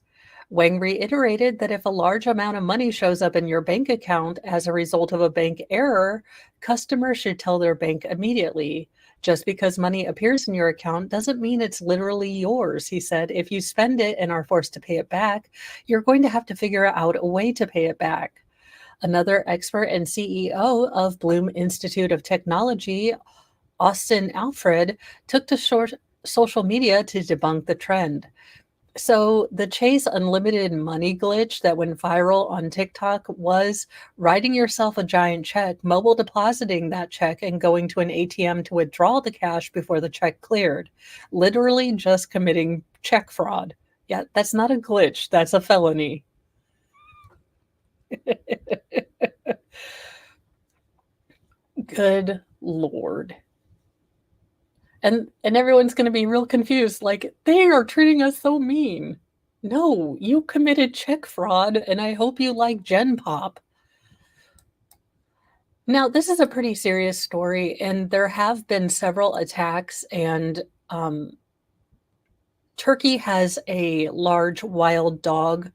Wang reiterated that if a large amount of money shows up in your bank account as a result of a bank error, customers should tell their bank immediately. Just because money appears in your account doesn't mean it's literally yours, he said. If you spend it and are forced to pay it back, you're going to have to figure out a way to pay it back. Another expert and CEO of Bloom Institute of Technology, Austin Alfred, took to social media to debunk the trend. So the Chase Unlimited money glitch that went viral on TikTok was writing yourself a giant check, mobile depositing that check, and going to an ATM to withdraw the cash before the check cleared. Literally just committing check fraud. Yeah, that's not a glitch. That's a felony. Good Lord. And everyone's going to be real confused, like, they are treating us so mean. No, you committed check fraud, and I hope you like Gen Pop. Now, this is a pretty serious story, and there have been several attacks, and Turkey has a large wild dog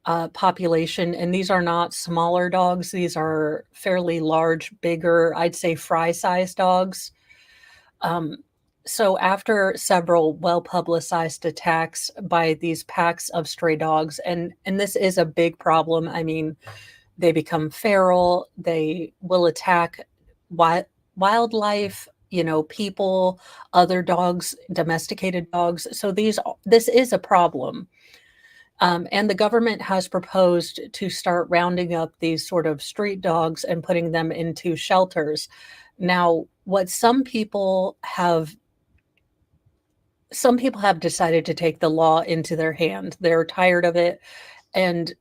population, and these are not smaller dogs. These are fairly large, bigger, I'd say fry-sized dogs. So after several well-publicized attacks by these packs of stray dogs, and this is a big problem. I mean, they become feral, they will attack wildlife, people, other dogs, domesticated dogs. So this is a problem. And the government has proposed to start rounding up these sort of street dogs and putting them into shelters. Now, what some people have decided to take the law into their hand. They're tired of it, and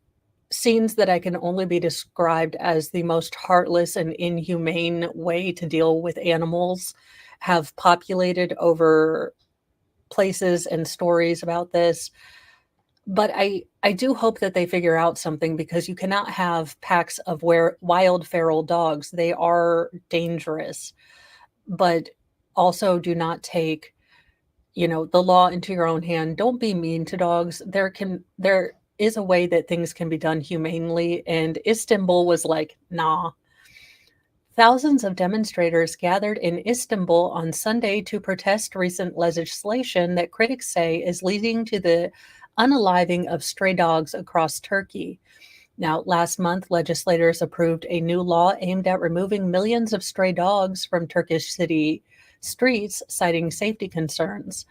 scenes that I can only be described as the most heartless and inhumane way to deal with animals have populated over places and stories about this. But I do hope that they figure out something, because you cannot have packs of wild feral dogs. They are dangerous, but also do not take the law into your own hand. Don't be mean to dogs. There is a way that things can be done humanely, and Istanbul was like, nah. Thousands of demonstrators gathered in Istanbul on Sunday to protest recent legislation that critics say is leading to the unaliving of stray dogs across Turkey. Now, last month, legislators approved a new law aimed at removing millions of stray dogs from Turkish city streets, citing safety concerns.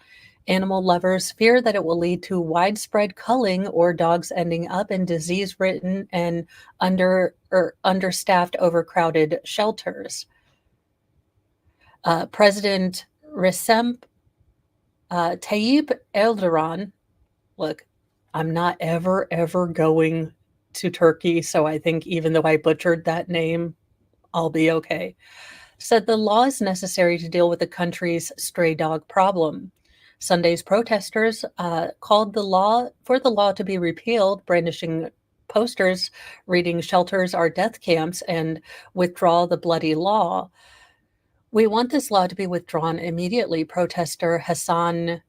Animal lovers fear that it will lead to widespread culling or dogs ending up in disease-ridden and understaffed, overcrowded shelters. President Recep Tayyip Erdogan, look, I'm not ever going to Turkey, so I think even though I butchered that name, I'll be okay, said the law is necessary to deal with the country's stray dog problem. Sunday's protesters called for the law to be repealed, brandishing posters reading "Shelters are death camps" and "Withdraw the bloody law." We want this law to be withdrawn immediately, protester Hassan,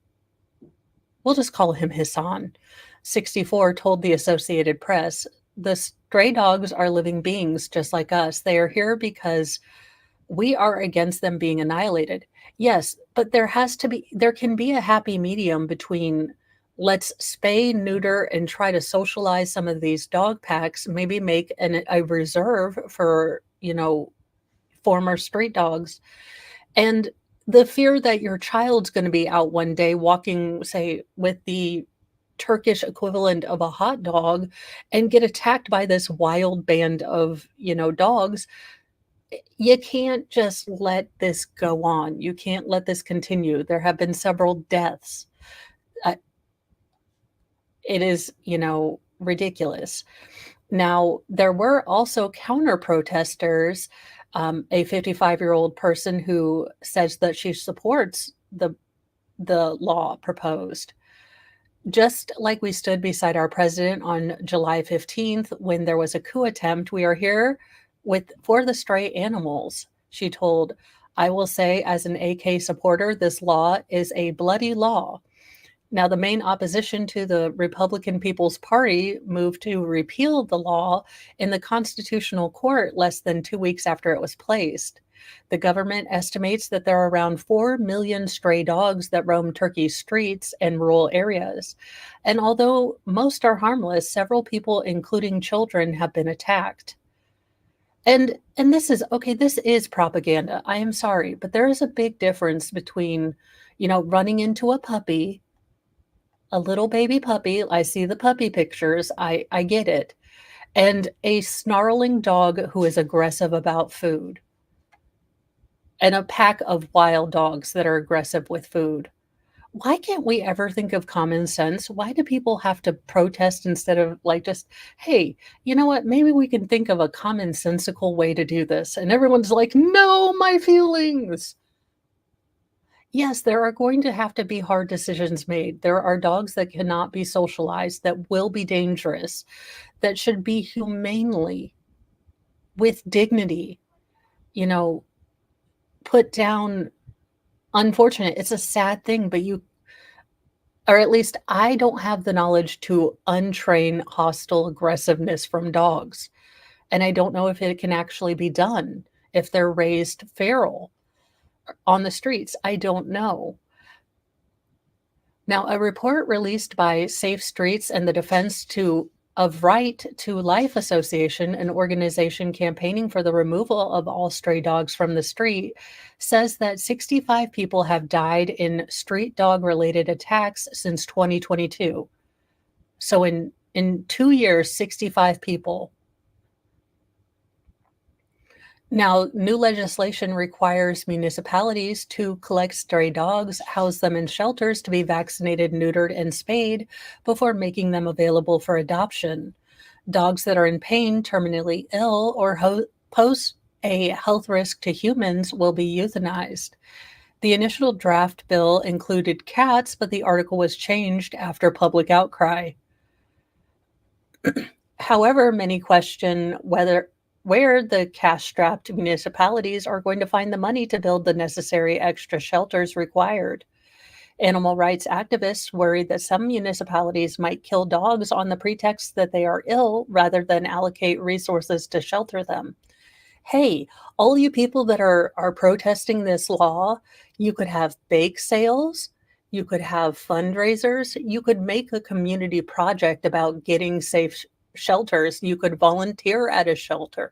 we'll just call him Hassan, 64, told the Associated Press. The stray dogs are living beings just like us. They are here because we are against them being annihilated. Yes, but there can be a happy medium between let's spay, neuter, and try to socialize some of these dog packs, maybe make a reserve for, former street dogs. And the fear that your child's going to be out one day walking, say, with the Turkish equivalent of a hot dog and get attacked by this wild band of, dogs. You can't just let this go on. You can't let this continue. There have been several deaths. It is, ridiculous. Now, there were also counter protesters, a 55-year-old person who says that she supports the law proposed. Just like we stood beside our president on July 15th when there was a coup attempt, we are here with for the stray animals, she told. I will say, as an AK supporter, this law is a bloody law. Now, the main opposition to the Republican People's Party moved to repeal the law in the Constitutional Court less than 2 weeks after it was placed. The government estimates that there are around 4 million stray dogs that roam Turkey's streets and rural areas. And although most are harmless, several people, including children, have been attacked. And this is okay, this is propaganda. I am sorry, but there is a big difference between, running into a puppy, a little baby puppy. I see the puppy pictures. I get it. And a snarling dog who is aggressive about food, and a pack of wild dogs that are aggressive with food. Why can't we ever think of common sense? Why do people have to protest instead of like just, hey, you know what? Maybe we can think of a commonsensical way to do this. And everyone's like, no, my feelings. Yes, there are going to have to be hard decisions made. There are dogs that cannot be socialized, that will be dangerous, that should be humanely, with dignity, you know, put down. Unfortunate. It's a sad thing, but or at least I don't have the knowledge to untrain hostile aggressiveness from dogs. And I don't know if it can actually be done if they're raised feral on the streets. I don't know. Now, a report released by Safe Streets and the Defense of Right to Life Association, an organization campaigning for the removal of all stray dogs from the street, says that 65 people have died in street dog related attacks since 2022. So in 2 years, 65 people. Now, new legislation requires municipalities to collect stray dogs, house them in shelters to be vaccinated, neutered, and spayed before making them available for adoption. Dogs that are in pain, terminally ill, or pose a health risk to humans will be euthanized. The initial draft bill included cats, but the article was changed after public outcry. However, many question where the cash-strapped municipalities are going to find the money to build the necessary extra shelters required. Animal rights activists worry that some municipalities might kill dogs on the pretext that they are ill rather than allocate resources to shelter them. Hey, all you people that are protesting this law, you could have bake sales, you could have fundraisers, you could make a community project about getting safe shelters, you could volunteer at a shelter.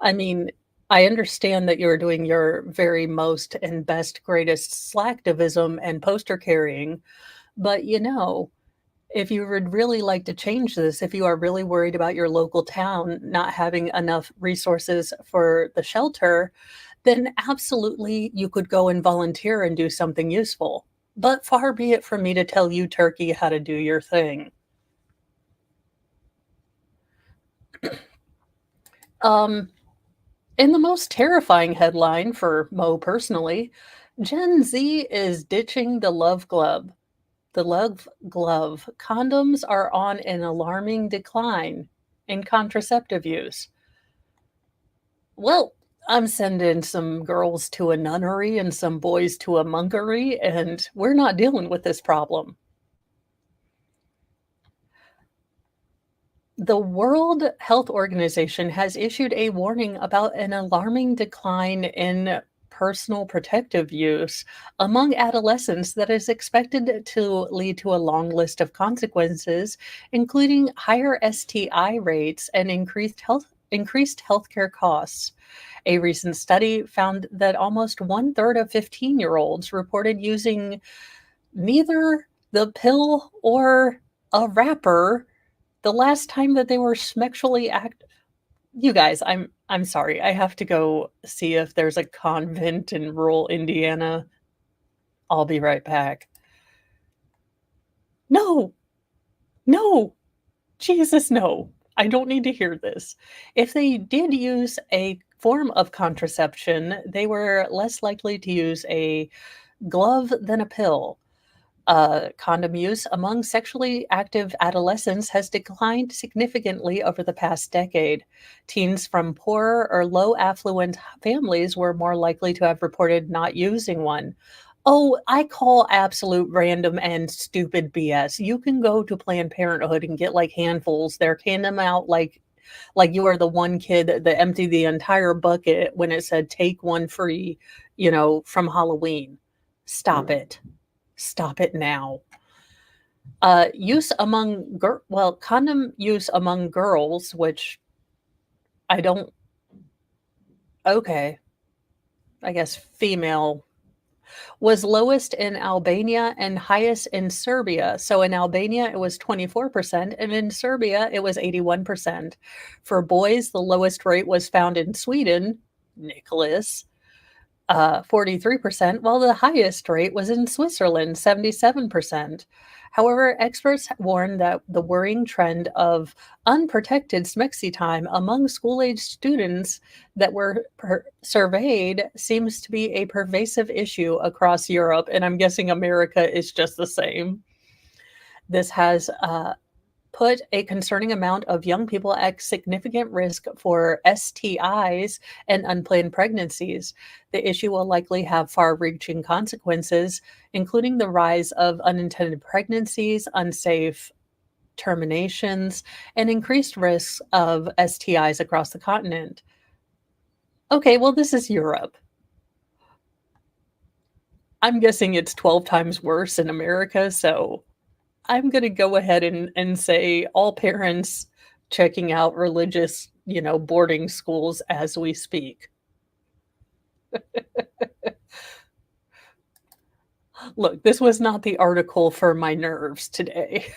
I mean, I understand that you're doing your very most and best, greatest slacktivism and poster carrying, but if you would really like to change this, if you are really worried about your local town not having enough resources for the shelter, then absolutely you could go and volunteer and do something useful. But far be it from me to tell you, Turkey, how to do your thing. In the most terrifying headline for Mo personally, Gen Z is ditching the love glove. The love glove. Condoms are on an alarming decline in contraceptive use. Well, I'm sending some girls to a nunnery and some boys to a monkery, and we're not dealing with this problem. The World Health Organization has issued a warning about an alarming decline in personal protective use among adolescents that is expected to lead to a long list of consequences, including higher STI rates and increased healthcare costs. A recent study found that almost 1/3 of 15-year-olds reported using neither the pill or a wrapper the last time that they were sexually active. You guys, I'm sorry. I have to go see if there's a convent in rural Indiana. I'll be right back. No. No. Jesus, no. I don't need to hear this. If they did use a form of contraception, they were less likely to use a glove than a pill. Condom use among sexually active adolescents has declined significantly over the past decade. Teens from poorer or low affluent families were more likely to have reported not using one. Oh, I call absolute random and stupid BS. You can go to Planned Parenthood and get like handfuls. They're handing them out like you are the one kid that emptied the entire bucket when it said take one free, from Halloween. Stop it. Stop it now. Condom use among girls, which I don't. Okay, I guess female was lowest in Albania and highest in Serbia. So in Albania, it was 24%, and in Serbia, it was 81%. For boys, the lowest rate was found in Sweden, Nicholas, 43%, while the highest rate was in Switzerland, 77%. However, experts warn that the worrying trend of unprotected smexy time among school-age students that were surveyed seems to be a pervasive issue across Europe, and I'm guessing America is just the same. This has put a concerning amount of young people at significant risk for STIs and unplanned pregnancies. The issue will likely have far reaching consequences, including the rise of unintended pregnancies, unsafe terminations, and increased risks of STIs across the continent. Okay, well, this is Europe. I'm guessing it's 12 times worse in America, so I'm going to go ahead and say all parents checking out religious, boarding schools as we speak. Look, this was not the article for my nerves today.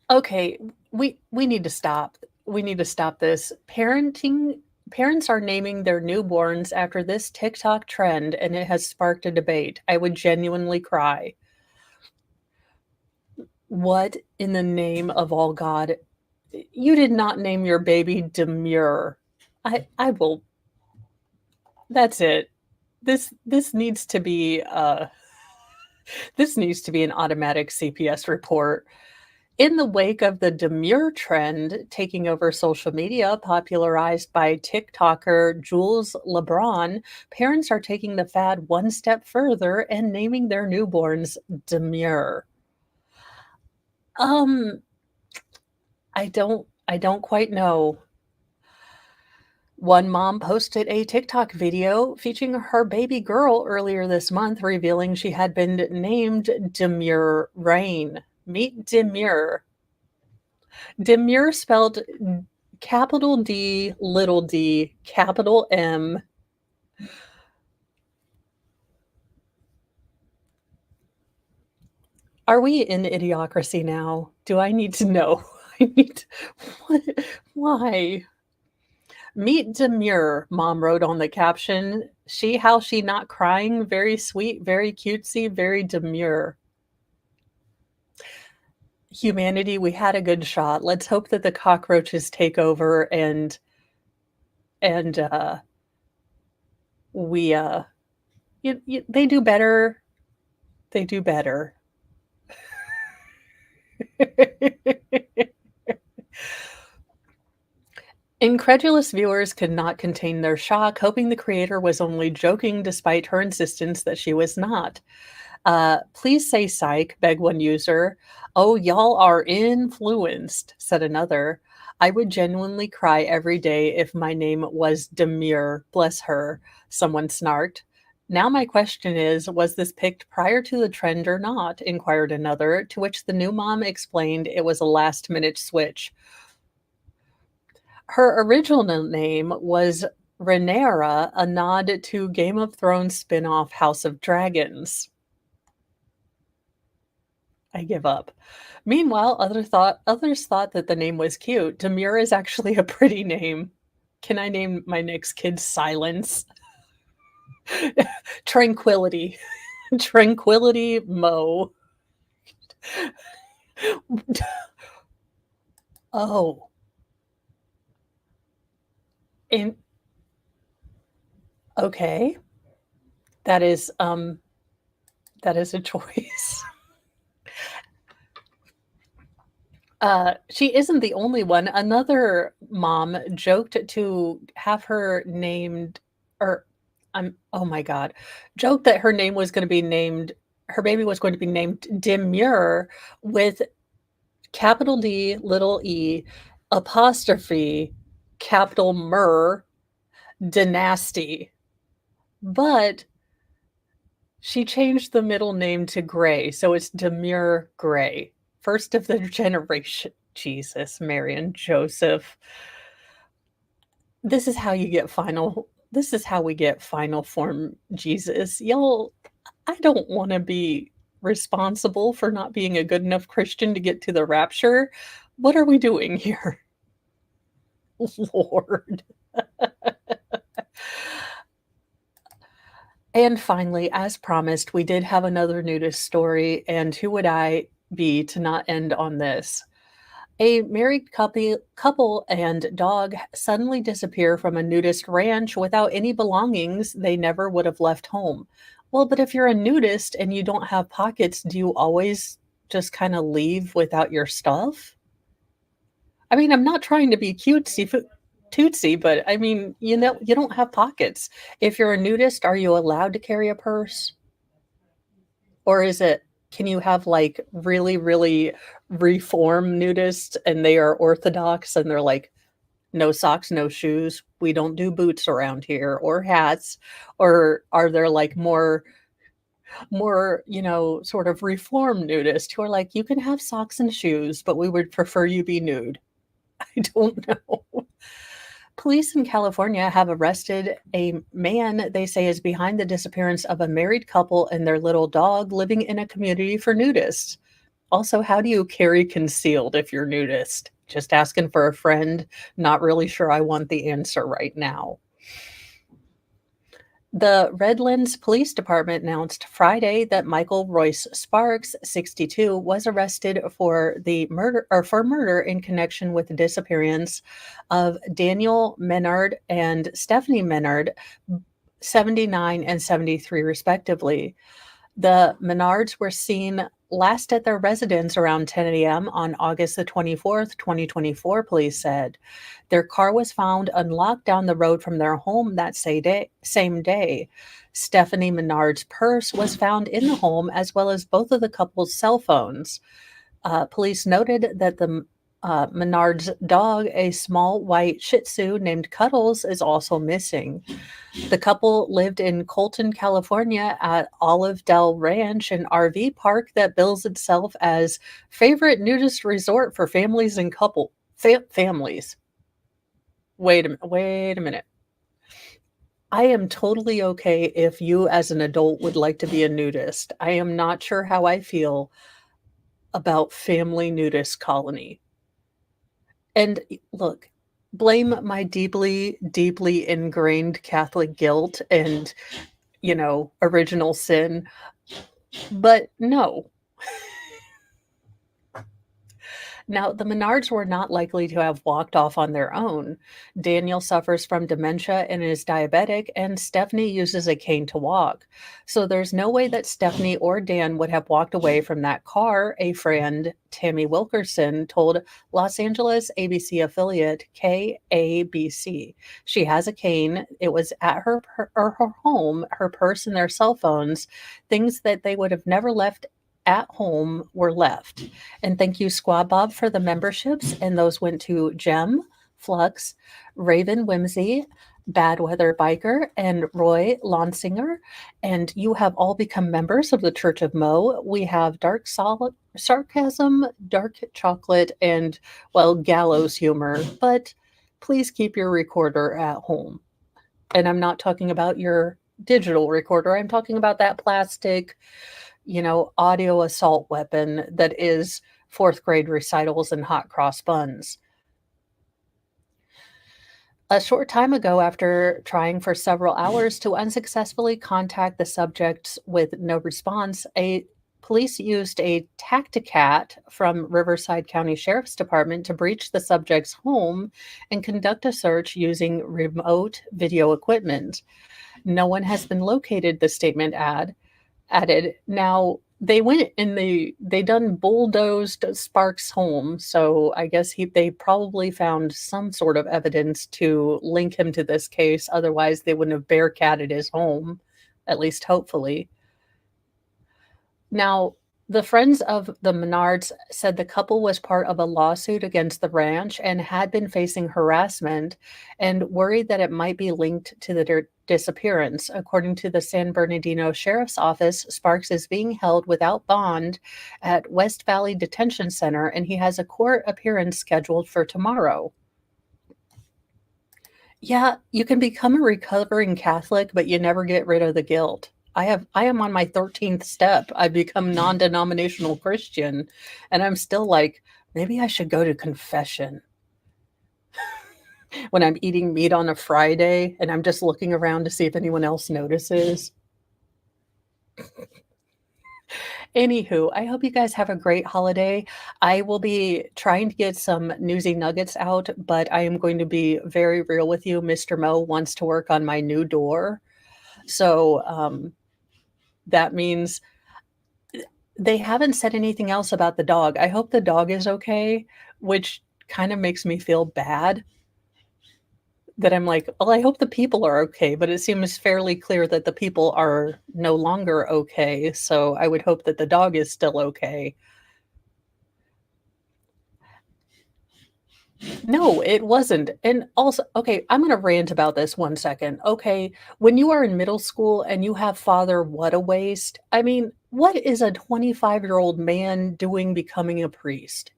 Okay, we need to stop. We need to stop this. Parents are naming their newborns after this TikTok trend, and it has sparked a debate. I would genuinely cry. What in the name of all God? You did not name your baby Demure. I will. That's it. This needs to be this needs to be an automatic CPS report. In the wake of the demure trend taking over social media, popularized by TikToker Jules LeBron, parents are taking the fad one step further and naming their newborns Demure. I don't quite know. One mom posted a TikTok video featuring her baby girl earlier this month, revealing she had been named Demure Rain. Meet Demure. Demure spelled capital D, little d, capital M. Are we in idiocracy now? Do I need to know? I need to, what? Why? Meet Demure, mom wrote on the caption. How she not crying? Very sweet, very cutesy, very demure. Humanity, we had a good shot. Let's hope that the cockroaches take over and we they do better. They do better. Incredulous viewers could not contain their shock, hoping the creator was only joking despite her insistence that she was not. Please say psych, begged one user. Oh, y'all are influenced, said another. I would genuinely cry every day if my name was Demure, bless her, someone snarked. Now my question is, was this picked prior to the trend or not? Inquired another, to which the new mom explained it was a last-minute switch. Her original name was Rhaenyra, a nod to Game of Thrones spin-off House of Dragons. I give up. Meanwhile, others thought that the name was cute. Demure is actually a pretty name. Can I name my next kid Silence? Tranquility. Tranquility Mo. Oh. And okay, that is that is a choice. She isn't the only one. Another mom joked to have her named, or oh my god, joked that her name was gonna be named her baby was going to be named Demure with capital D, little e, apostrophe, capital Mer, dynasty. But she changed the middle name to Gray, so it's Demure Gray, first of the generation. Jesus, Mary and Joseph. This is how we get final form Jesus. Y'all, I don't wanna be responsible for not being a good enough Christian to get to the rapture. What are we doing here? Lord. And finally, as promised, we did have another nudist story, and who would I be to not end on this? A married couple and dog suddenly disappear from a nudist ranch without any belongings they never would have left home. Well, but if you're a nudist and you don't have pockets, do you always just kind of leave without your stuff? I mean, I'm not trying to be tootsie, but I mean, you don't have pockets. If you're a nudist, are you allowed to carry a purse? Or is it can you have, like, really, really reform nudists and they are orthodox and they're like, "No socks, no shoes, we don't do boots around here, or hats," or are there, like, more, sort of reform nudists who are like, "You can have socks and shoes, but we would prefer you be nude." I don't know. Police in California have arrested a man they say is behind the disappearance of a married couple and their little dog living in a community for nudists. Also, how do you carry concealed if you're nudist? Just asking for a friend, not really sure I want the answer right now. The Redlands Police Department announced Friday that Michael Royce Sparks, 62, was arrested for murder in connection with the disappearance of Daniel Menard and Stephanie Menard, 79 and 73 respectively. The Menards were seen last at their residence around 10 a.m. on August the 24th, 2024, police said. Their car was found unlocked down the road from their home that same day. Stephanie Menard's purse was found in the home, as well as both of the couple's cell phones. Police noted that the Menard's dog, a small white Shih Tzu named Cuddles, is also missing. The couple lived in Colton, California at Olive Dell Ranch, an RV park that bills itself as favorite nudist resort for families and families. Wait a minute. I am totally okay if you as an adult would like to be a nudist. I am not sure how I feel about family nudist colony. And look, blame my deeply, deeply ingrained Catholic guilt and, original sin, but no. Now, the Menards were not likely to have walked off on their own. Daniel suffers from dementia and is diabetic, and Stephanie uses a cane to walk. So there's no way that Stephanie or Dan would have walked away from that car, a friend, Tammy Wilkerson, told Los Angeles ABC affiliate KABC. She has a cane. It was at her home, her purse and their cell phones, things that they would have never left at home were left. And thank you, Squad Bob, for the memberships. And those went to Jem, Flux, Raven Whimsy, Bad Weather Biker, and Roy Lonsinger. And you have all become members of the Church of Mo. We have Dark Sarcasm, Dark Chocolate, and, well, gallows humor. But please keep your recorder at home. And I'm not talking about your digital recorder. I'm talking about that plastic, audio assault weapon that is fourth grade recitals and hot cross buns. A short time ago, after trying for several hours to unsuccessfully contact the subjects with no response, a Police used a Tacticat from Riverside County Sheriff's Department to breach the subject's home and conduct a search using remote video equipment. No one has been located, the statement added. Now, they went and they done bulldozed Sparks' home, so I guess they probably found some sort of evidence to link him to this case. Otherwise, they wouldn't have bearcatted his home, at least hopefully. Now, the friends of the Menards said the couple was part of a lawsuit against the ranch and had been facing harassment and worried that it might be linked to the disappearance. According to the San Bernardino Sheriff's Office, Sparks is being held without bond at West Valley Detention Center, and he has a court appearance scheduled for tomorrow. Yeah, you can become a recovering Catholic, but you never get rid of the guilt. I am on my 13th step. I've become non-denominational Christian, and I'm still like, maybe I should go to confession. When I'm eating meat on a Friday and I'm just looking around to see if anyone else notices. Anywho, I hope you guys have a great holiday. I will be trying to get some newsy nuggets out, but I am going to be very real with you. Mr. Mo wants to work on my new door. So, that means they haven't said anything else about the dog. I hope the dog is okay, which kind of makes me feel bad that I'm like, well, I hope the people are okay, but it seems fairly clear that the people are no longer okay. So I would hope that the dog is still okay. No, it wasn't. And also, okay, I'm going to rant about this 1 second. Okay, when you are in middle school and you have Father What a Waste, I mean, what is a 25-year-old man doing becoming a priest?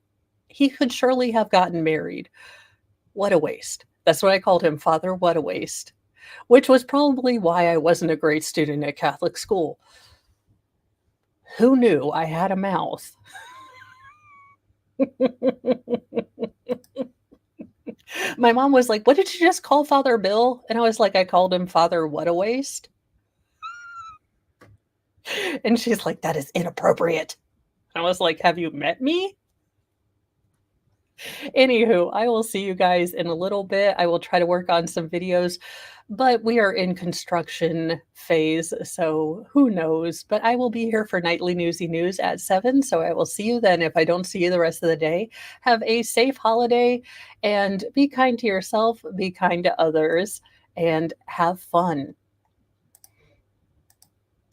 He could surely have gotten married. What a waste. That's what I called him, Father What a Waste, which was probably why I wasn't a great student at Catholic school. Who knew I had a mouth? My mom was like, "What did you just call Father Bill?" And I was like, "I called him Father What a Waste." And she's like, "That is inappropriate." I was like, "Have you met me?" Anywho, I will see you guys in a little bit. I will try to work on some videos, but we are in construction phase, so who knows? But I will be here for Nightly Newsy News at 7, so I will see you then if I don't see you the rest of the day. Have a safe holiday, and be kind to yourself, be kind to others, and have fun.